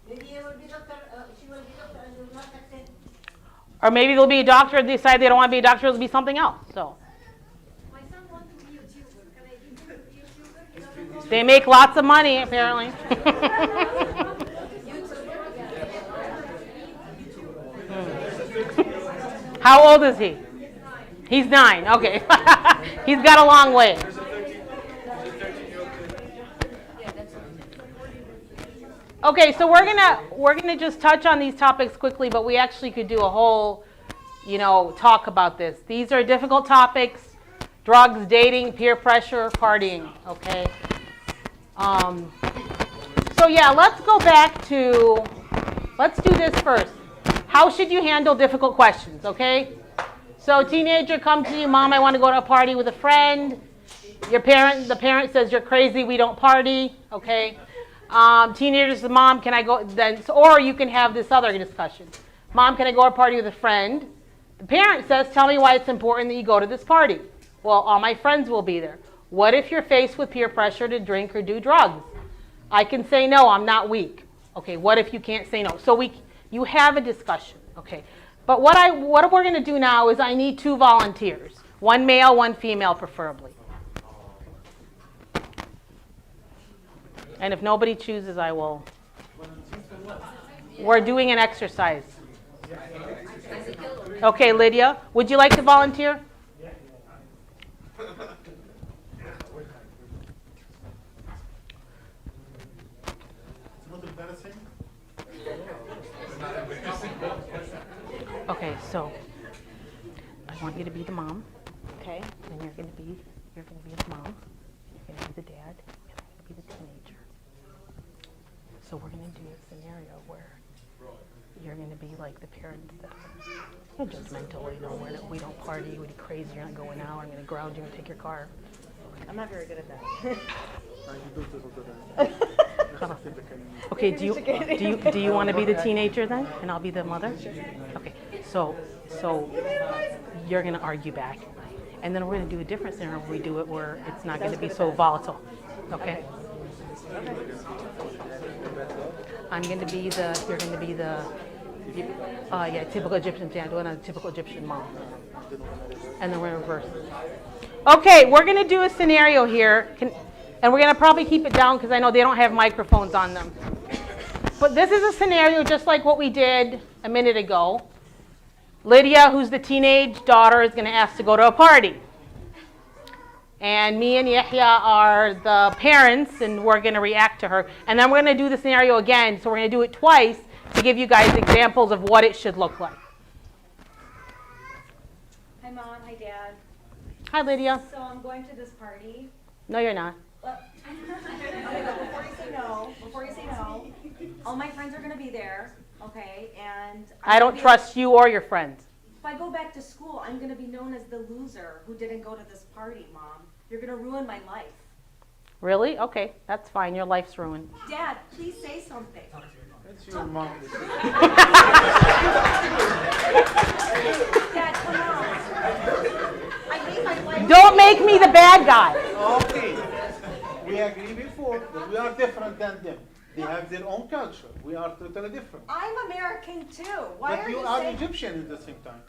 Maybe you will be doctor, she will be doctor and you will not succeed. Or maybe they'll be a doctor and decide they don't want to be a doctor, it'll be something else. So My son wants to be a YouTuber. Can I give him a YouTuber? they make lots of money apparently. How old is he? He's 9. Okay. He's got a long way. Okay, so we're gonna just touch on these topics quickly, but we actually could do a whole, talk about this. These are difficult topics: drugs, dating, peer pressure, partying. Okay. So yeah, let's go back to. Let's do this first. How should you handle difficult questions? Okay. So teenager comes to you, "Mom, I want to go to a party with a friend." The parent says, "You're crazy. We don't party." Okay. Teenager says, "Mom, can I go?" Or you can have this other discussion. "Mom, can I go to a party with a friend?" The parent says, "Tell me why it's important that you go to this party." "Well, all my friends will be there." "What if you're faced with peer pressure to drink or do drugs?" "I can say no, I'm not weak." "Okay, what if you can't say no?" So you have a discussion, okay? But what we're going to do now is I need 2 volunteers, 1 male, 1 female preferably. And if nobody chooses, I will. We're doing an exercise. Okay, Lydia, would you like to volunteer? Okay, so I want you to be the mom, okay? And you're going to be the mom. You're going to be the dad. And I'm going to be the teenager. So we're going to do a scenario where you're going to be like the parents that are judgmental. We don't party. We're crazy. You're not going out. I'm going to ground you and take your car. I'm not very good at that. Okay, do you want to be the teenager then, and I'll be the mother? Okay, so you're gonna argue back, and then we're gonna do a different scenario where we do it where it's not gonna be so volatile. Okay. You're gonna be the typical Egyptian dad, and a typical Egyptian mom, and then we're in reverse. Okay, we're gonna do a scenario here. And we're going to probably keep it down because I know they don't have microphones on them. But this is a scenario just like what we did a minute ago. Lydia, who's the teenage daughter, is going to ask to go to a party. And me and Yahya are the parents, and we're going to react to her. And then we're going to do the scenario again, so we're going to do it twice to give you guys examples of what it should look like. Hi, Mom. Hi, Dad. Hi, Lydia. So I'm going to this party. No, you're not. Okay, but before you say no, all my friends are gonna be there, okay, and I don't trust you or your friends. If I go back to school, I'm gonna be known as the loser who didn't go to this party, Mom. You're gonna ruin my life. Really? Okay, that's fine. Your life's ruined. Dad, please say something. That's your mom. Dad, come on. I hate my life. Don't make me the bad guy. Okay. We agreed before that we are different than them. They have their own culture. We are totally different. I'm American too. Why But are you you are saying? Egyptian at the same time.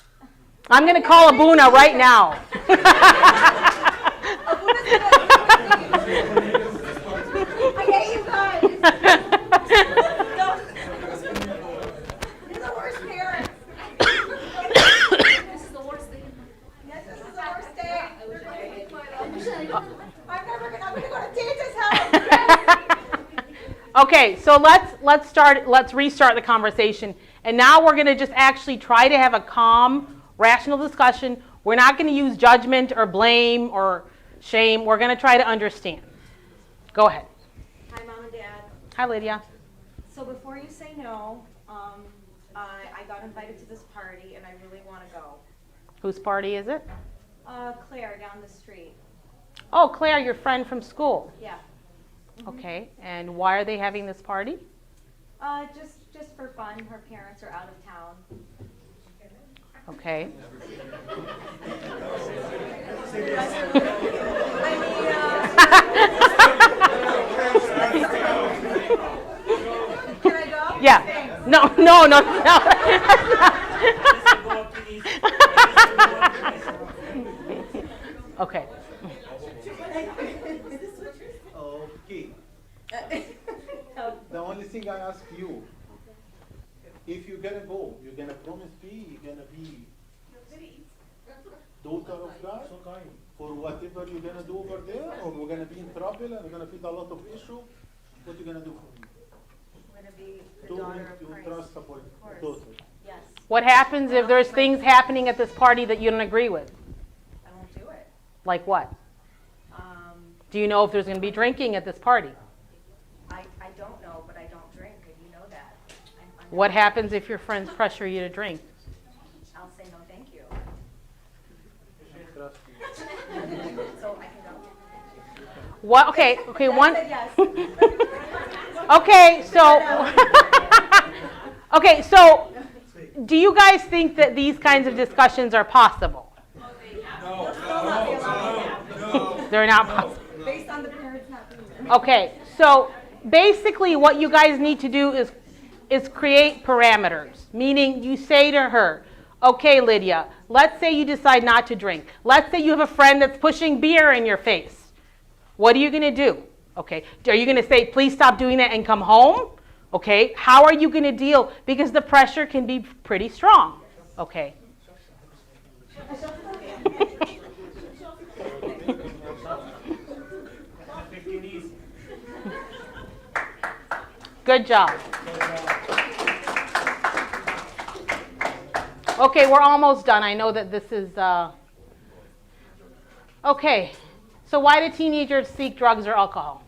I'm going to call Abuna right now. I hate you guys. You're the worst parents. This is the worst thing. Yes, this is the worst day. I'm gonna go to Tita's house. Okay, so let's restart the conversation. And now we're going to just actually try to have a calm, rational discussion. We're not going to use judgment or blame or shame. We're going to try to understand. Go ahead. Hi, Mom and Dad. Hi, Lydia. So before you say no, I got invited to this party and I really want to go. Whose party is it? Claire down the street. Oh, Claire, your friend from school. Yeah. Okay, and why are they having this party? Just for fun. Her parents are out of town. Okay. Can I go? Yeah. No. Okay. Okay. The only thing I ask you, if you're gonna go, you're gonna promise me you're gonna be daughter of God for whatever you're gonna do over there, or we're gonna be in trouble and we're gonna feel a lot of issue. What you gonna do for me? I'm gonna be the Do daughter you of trust Christ. about daughter? Yes. What happens if there's things happening at this party that you don't agree with? I won't do it. Like what? Do you know if there's going to be drinking at this party? I don't know, but I don't drink, and you know that. I'm What happens if your friends pressure you to drink? I'll say no, thank you. Trust me. So I can go. What? Okay. Dad One. said yes. Okay. So, do you guys think that these kinds of discussions are possible? They're not possible. Based on the parents not being there. Okay, so basically what you guys need to do is create parameters, meaning you say to her, okay, Lydia, let's say you decide not to drink. Let's say you have a friend that's pushing beer in your face. What are you going to do? Okay, are you going to say, please stop doing that and come home? Okay, how are you going to deal? Because the pressure can be pretty strong. Okay. Good job. Okay, we're almost done. I know that this is, okay. So why do teenagers seek drugs or alcohol?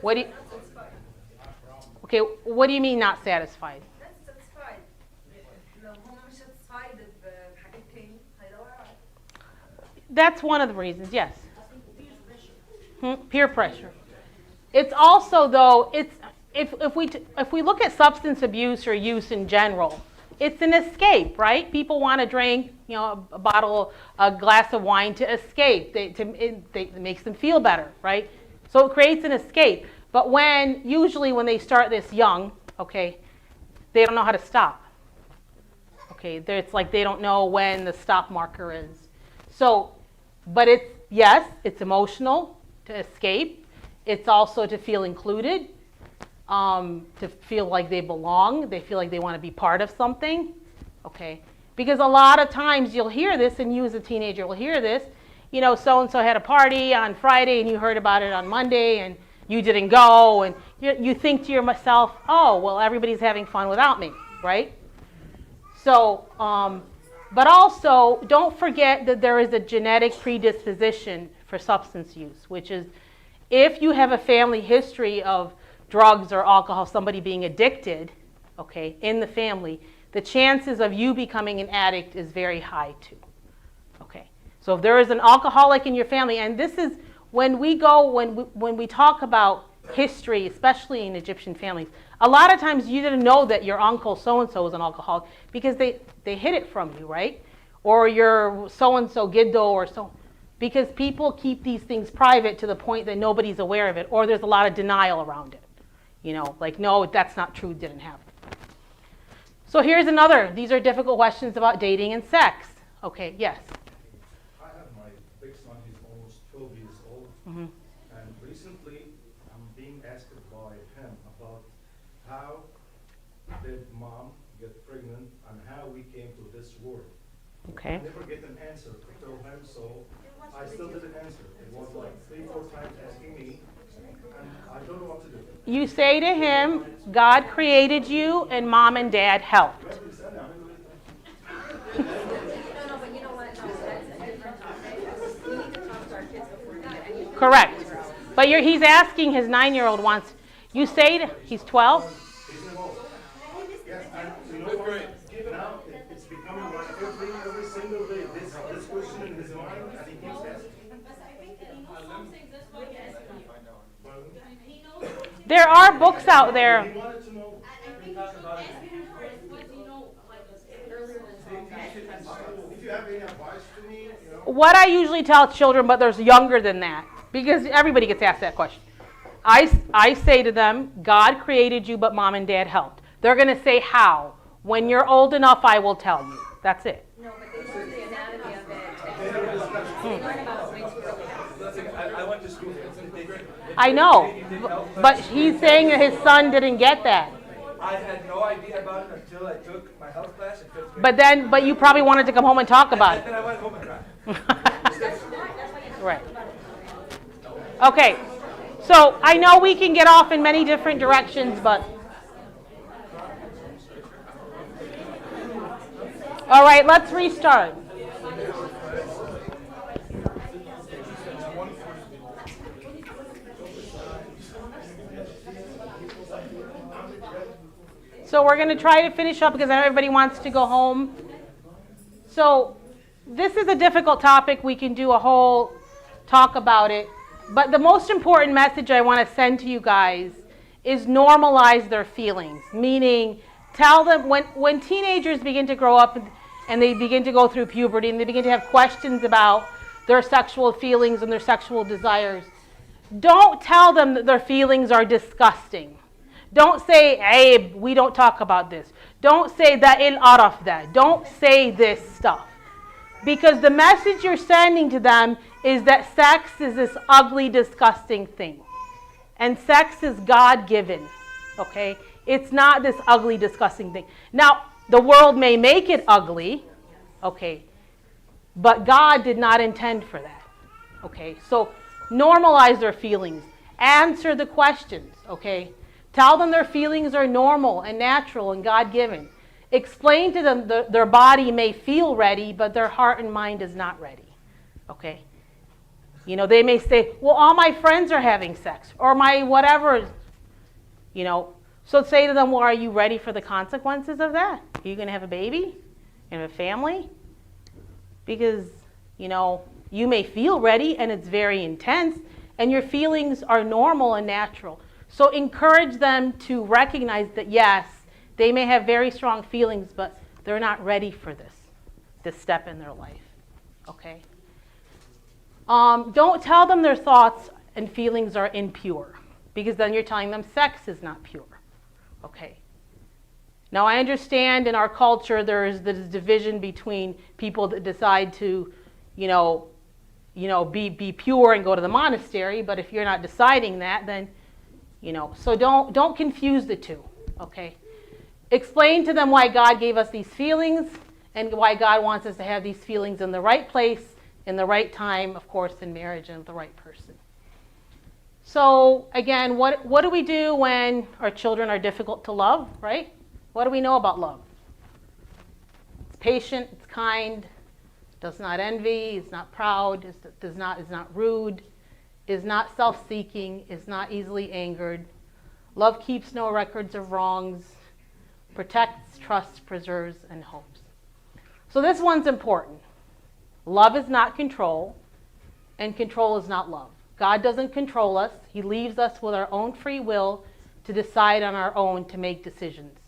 What do you, okay, what do you mean not satisfied? That's one of the reasons, yes. Peer pressure. It's also, though, if we look at substance abuse or use in general, it's an escape, right? People want to drink, a glass of wine to escape. It makes them feel better, right? So it creates an escape. But usually when they start this young, okay, they don't know how to stop. Okay, it's like they don't know when the stop marker is. So, but it's emotional to escape. It's also to feel included. to feel like they belong. They feel like they want to be part of something, okay? Because a lot of times you'll hear this, and you as a teenager will hear this, you know, so-and-so had a party on Friday and you heard about it on Monday and you didn't go, and you think to yourself, oh, well, everybody's having fun without me, right? So, but also, don't forget that there is a genetic predisposition for substance use, which is if you have a family history of drugs or alcohol, somebody being addicted, okay, in the family, the chances of you becoming an addict is very high too, okay? So if there is an alcoholic in your family, and this is when we talk about history, especially in Egyptian families, a lot of times you didn't know that your uncle so-and-so was an alcoholic because they hid it from you, right? Or your so-and-so giddo or so, because people keep these things private to the point that nobody's aware of it, or there's a lot of denial around it. You know, like, no, that's not true, didn't happen. So here's another. These are difficult questions about dating and sex. Okay, yes? I have my big son, he's almost 12 years old, and recently I'm being asked by him about how did mom get pregnant and how we came to this world. Okay. I never get an answer to tell him, so I still didn't answer. It was like 3-4 times asking me, and I don't know what to do. You say to him, God created you and mom and dad helped. No, but you know what? No, that's a different topic. We need to talk to our kids before we get anything. Correct. But he's asking his 9-year-old wants, you say to, he's 12? Yes, and you know what? Now it's becoming like every single day this question in his mind, and he keeps asking. There are books out there. He wanted to know. If you have any advice to me, you know. What I usually tell children, but there's younger than that, because everybody gets asked that question. I say to them, God created you, but mom and dad helped. They're going to say how. When you're old enough, I will tell you. That's it. No, but they learn the anatomy of it. They learn about way too early. I went to school. I know, but he's saying that his son didn't get that. I had no idea about it until I took my health class in 5th grade. But you probably wanted to come home and talk about And then I went home and cried. Right. Okay. So I know we can get off in many different directions, but all right, let's restart. So we're going to try to finish up because everybody wants to go home. So this is a difficult topic. We can do a whole talk about it. But the most important message I want to send to you guys is normalize their feelings. Meaning, tell them when teenagers begin to grow up and they begin to go through puberty and they begin to have questions about their sexual feelings and their sexual desires, don't tell them that their feelings are disgusting. Don't say, hey, we don't talk about this. Don't say that il araf that. Don't say this stuff. Because the message you're sending to them is that sex is this ugly, disgusting thing. And sex is God-given, okay? It's not this ugly, disgusting thing. Now, the world may make it ugly, okay? But God did not intend for that, okay? So normalize their feelings. Answer the questions, okay? Tell them their feelings are normal and natural and God-given. Explain to them their body may feel ready, but their heart and mind is not ready. Okay? You know, they may say, well, all my friends are having sex, or my whatever, you know. So say to them, well, are you ready for the consequences of that? Are you going to have a baby? And a family? Because, you know, you may feel ready and it's very intense, and your feelings are normal and natural. So encourage them to recognize that, yes, they may have very strong feelings, but they're not ready for this step in their life, okay? Don't tell them their thoughts and feelings are impure, because then you're telling them sex is not pure, okay? Now, I understand in our culture there is this division between people that decide to, be pure and go to the monastery, but if you're not deciding that, then So don't confuse the two, okay? Explain to them why God gave us these feelings and why God wants us to have these feelings in the right place, in the right time, of course, in marriage and with the right person. So again, what do we do when our children are difficult to love, right? What do we know about love? It's patient, it's kind, does not envy, is not proud, is not rude, is not self-seeking, is not easily angered. Love keeps no records of wrongs, protects, trusts, preserves, and hopes. So this one's important. Love is not control, and control is not love. God doesn't control us. He leaves us with our own free will to decide on our own to make decisions.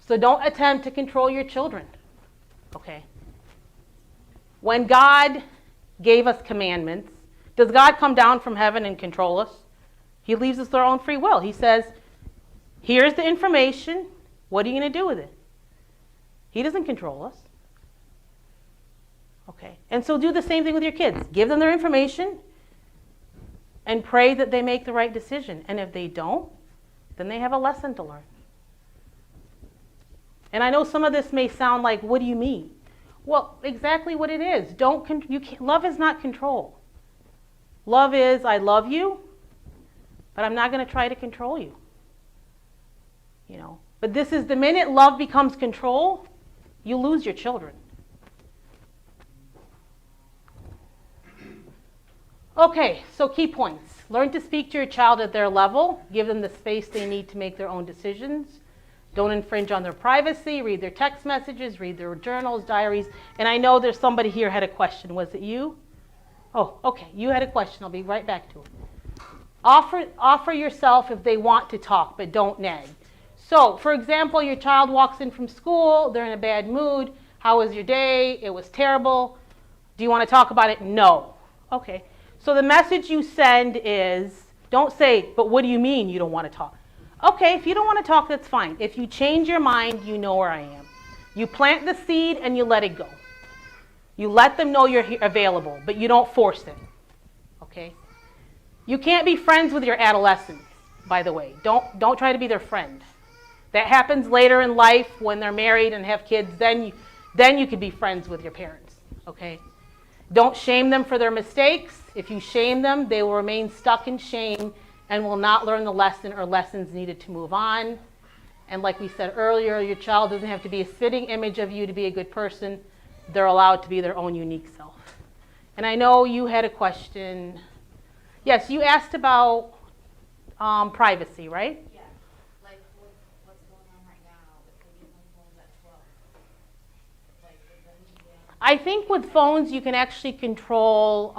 So don't attempt to control your children, okay? When God gave us commandments, does God come down from heaven and control us? He leaves us our own free will. He says, here's the information. What are you going to do with it? He doesn't control us. Okay. And so do the same thing with your kids. Give them their information and pray that they make the right decision. And if they don't, then they have a lesson to learn. And I know some of this may sound like, what do you mean? Well, exactly what it is. Love is not control. Love is, I love you, but I'm not going to try to control you. But this is the minute love becomes control, you lose your children. Okay, so key points. Learn to speak to your child at their level. Give them the space they need to make their own decisions. Don't infringe on their privacy. Read their text messages. Read their journals, diaries. And I know there's somebody here had a question. Was it you? Oh, okay. You had a question. I'll be right back to it. Offer yourself if they want to talk, but don't nag. So, for example, your child walks in from school. They're in a bad mood. How was your day? It was terrible. Do you want to talk about it? No. Okay. So the message you send is, don't say, but what do you mean you don't want to talk? Okay, if you don't want to talk, that's fine. If you change your mind, you know where I am. You plant the seed and you let it go. You let them know you're available, but you don't force it. Okay? You can't be friends with your adolescents, by the way. Don't try to be their friend. That happens later in life when they're married and have kids. Then you can be friends with your parents. Okay? Don't shame them for their mistakes. If you shame them, they will remain stuck in shame and will not learn the lesson or lessons needed to move on. And like we said earlier, your child doesn't have to be a spitting image of you to be a good person. They're allowed to be their own unique self. And I know you had a question. Yes, you asked about privacy, right? Yeah, like what's going on right now with the giving phones at 12? Like with the media. I think with phones you can actually control,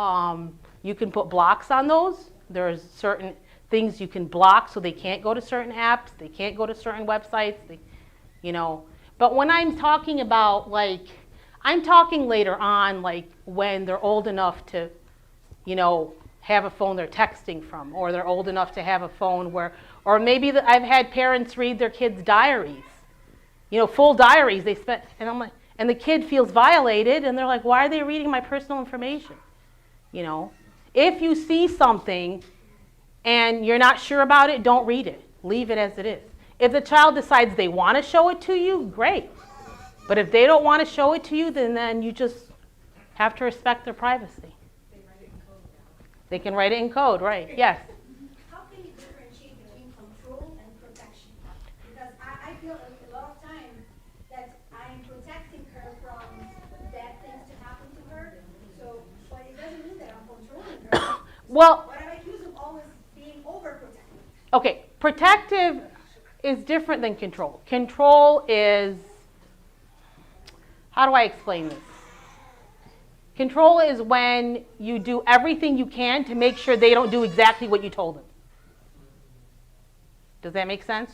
you can put blocks on those. There's certain things you can block so they can't go to certain apps, they can't go to certain websites, But when I'm talking about, I'm talking later on, when they're old enough to, have a phone they're texting from, or they're old enough to have a phone or maybe I've had parents read their kids' diaries, full diaries they spent, and I'm like, and the kid feels violated, and they're like, why are they reading my personal information? If you see something and you're not sure about it, don't read it. Leave it as it is. If the child decides they want to show it to you, great. But if they don't want to show it to you, then you just have to respect their privacy. They can write it in code, right? Yes. How can you differentiate between control and protection? Because I feel a lot of time that I'm protecting her from bad things to happen to her. So, but it doesn't mean that I'm controlling her. Well, But I'm accused of always being overprotective. Okay, protective is different than control. Control is, how do I explain this? Control is when you do everything you can to make sure they don't do exactly what you told them. Does that make sense?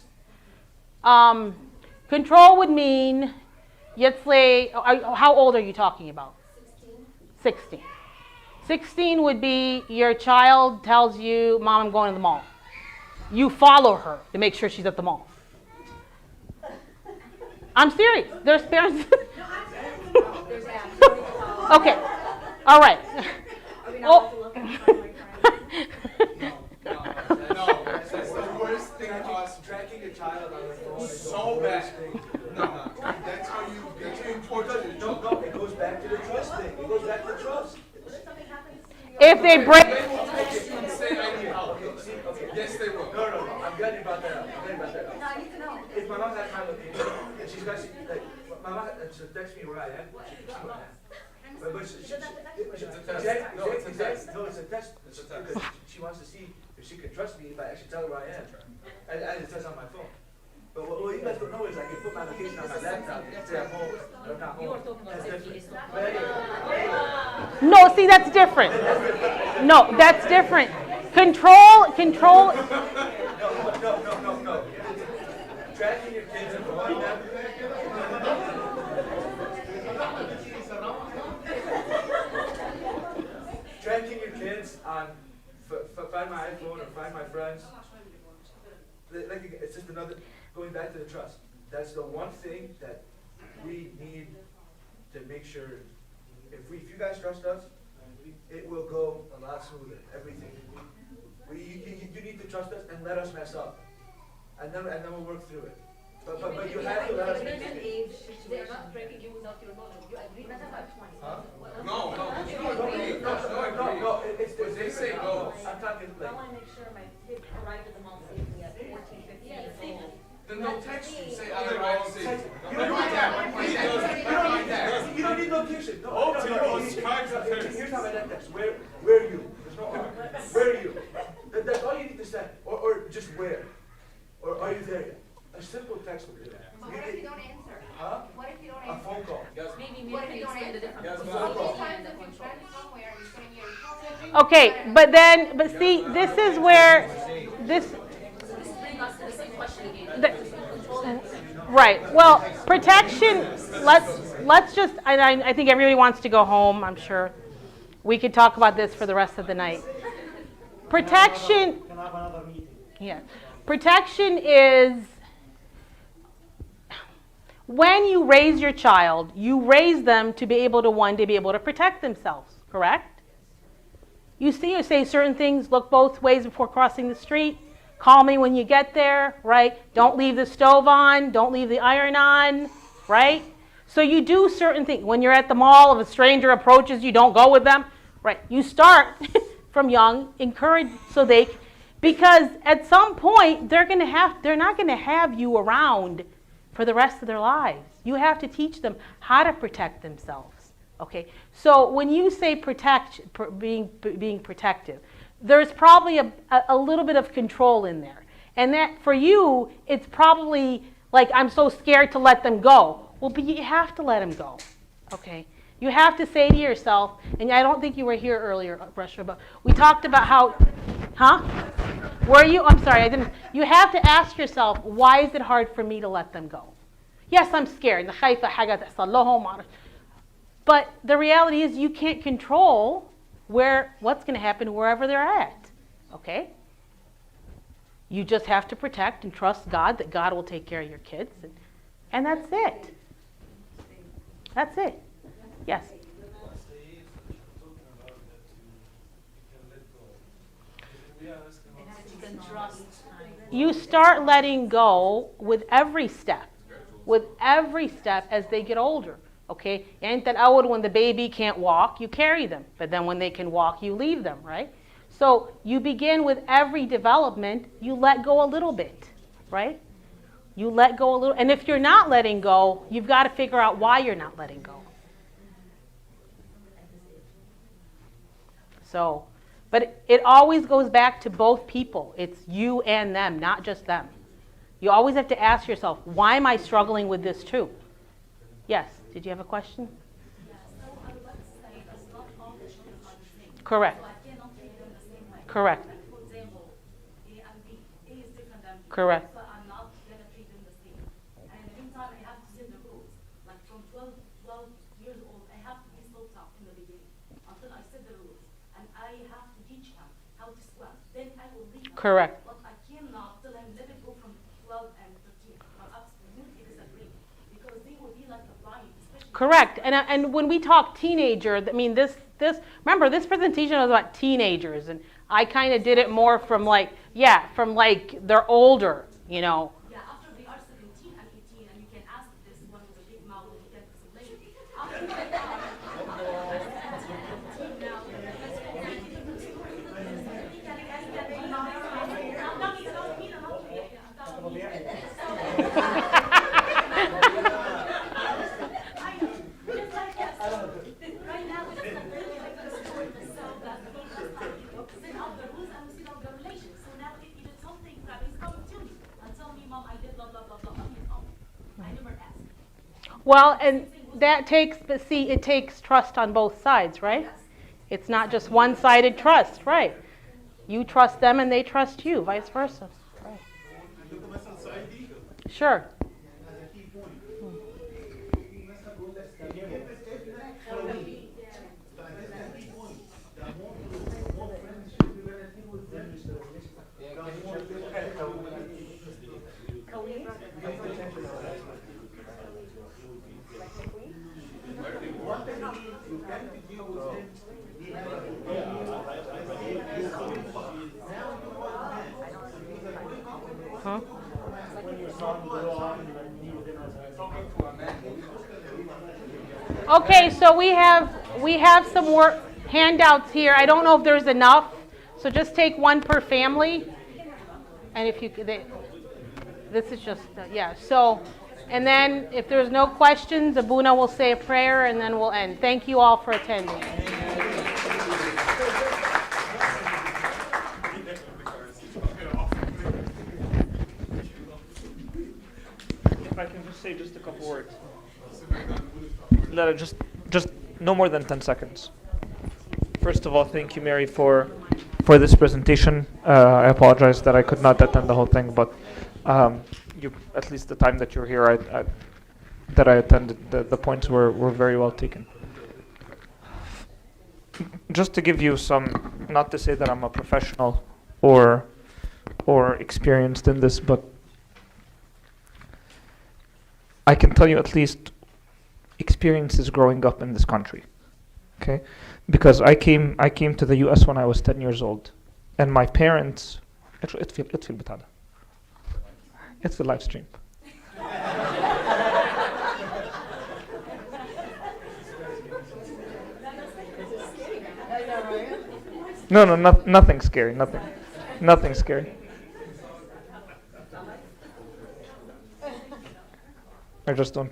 Control would mean, let's say, how old are you talking about? 16. 16 would be your child tells you, Mom, I'm going to the mall. You follow her to make sure she's at the mall. I'm serious. There's parents. Okay. All right. Are we not allowed to look at my friend? No, that's the child on the phone is the So worst bad. thing to do. No, that's how you torture your No, children. it goes back to the trust thing. It goes back to trust. If they break, They will text you and say, I need help. Okay, see, okay. Yes, they will. No, I'm glad you brought that up. I'm glad you brought that up. No, I need to know. If my mom has my location, and she's got, like, my mom she'll text me where I am, she won't have. But she, It's a test. exactly, No, it's a test. no, it's a test. It's a test. Because she wants to see if she can trust me if I actually tell her where I am. And it says on my phone. But what you guys don't know is I can put my location on my laptop and say I'm home, but I'm not home. That's different. But anyway, no, see, that's different. No, that's different. Control. no. Tracking your kids and promoting them. Tracking your kids on Find My iPhone or Find My Friends. Like it's just another, going back to the trust. That's the one thing that we need to make sure, if you guys trust us, it will go a lot smoother, everything. You need to trust us and let us mess up. And then we'll work through it. But you have to let us make mistakes. They're not breaking you without your knowledge. You agree? Not about 20. Huh? No, there's no agree. There's no agree. No, it's But they say go. I'm talking I like, want to make sure my kid arrived at the mall safely at 14, 15 years old. Then they'll text you, say, I arrived safely. you don't need that. You don't need location. No, here's how my dad texts. Where are you? There's no R. Where are you? That's all you need to say. Or just where? Or are you there yet? A simple text will do that. But what if you don't answer? Huh? What if you don't A answer? phone call. Maybe what if you don't answer? Yes, A ma'am. phone call. Sometimes if you're trying somewhere, you're putting your Okay, but see, this is where this. bring us to the same question again. Right. Well, protection. Let's just. I think everybody wants to go home. I'm sure we could talk about this for the rest of the night. Protection. Can I have another meeting? Yeah. Protection is when you raise your child, you raise them to be able to protect themselves, correct? You say certain things, look both ways before crossing the street, call me when you get there, right? Don't leave the stove on, don't leave the iron on, right? So you do certain things. When you're at the mall, if a stranger approaches you, don't go with them, right? You start from young, encourage because at some point they're not going to have you around for the rest of their lives. You have to teach them how to protect themselves. Okay. So when you say being protective, there's probably a little bit of control in there, and that for you it's probably like I'm so scared to let them go. Well, but you have to let them go. Okay. You have to say to yourself, and I don't think you were here earlier, Russia, but we talked about how. Huh? Were you? I'm sorry, I didn't. You have to ask yourself, why is it hard for me to let them go? Yes, I'm scared. But the reality is you can't control what's going to happen wherever they're at. Okay? You just have to protect and trust God that God will take care of your kids. And that's it. That's it. Yes? You start letting go with every step as they get older. Okay? And then when the baby can't walk, you carry them. But then when they can walk, you leave them, right? So you begin with every development, you let go a little bit, right? You let go a little. And if you're not letting go, you've got to figure out why you're not letting go. So, but it always goes back to both people. It's you and them, not just them. You always have to ask yourself, why am I struggling with this too? Yes, did you have a question? Yeah, so I would like to say that not all the children are the same. Correct. So I cannot treat them the same way. Correct. Like, for example, A and B. A is different than B. Correct. So I'm not going to treat them the same. And in the meantime, I have to set the rules. Like from 12 years old, I have to be so tough in the beginning until I set the rules. And I have to teach him how to swim. Then I will leave him. Correct. But I cannot tell him, let it go from 12 and 13. I absolutely disagree. Because they will be like a blind, especially. Correct. And when we talk teenager, I mean, remember, this presentation was about teenagers, and I kind of did it more from they're older, you know. Yeah, Well, and that takes, but see, it takes trust on both sides, right? It's not just one-sided trust, right? You trust them and they trust you, vice versa. Right. Sure. Huh? Okay, so we have some work handouts here. I don't know if there's enough, so just take one per family. And if you this is just yeah. So, and then if there's no questions, Abuna will say a prayer and then we'll end. Thank you all for attending. If I can just say just a couple words. Just no more than 10 seconds. First of all, thank you, Mary, for this presentation. I apologize that I could not attend the whole thing, but you, at least the time that you're here, that I attended, the points were very well taken. Just to give you some, not to say that I'm a professional or experienced in this, but I can tell you at least experiences growing up in this country, okay? Because I came to the U.S. when I was 10 years old, and my parents, it's the live stream. No, nothing scary, nothing scary. I just don't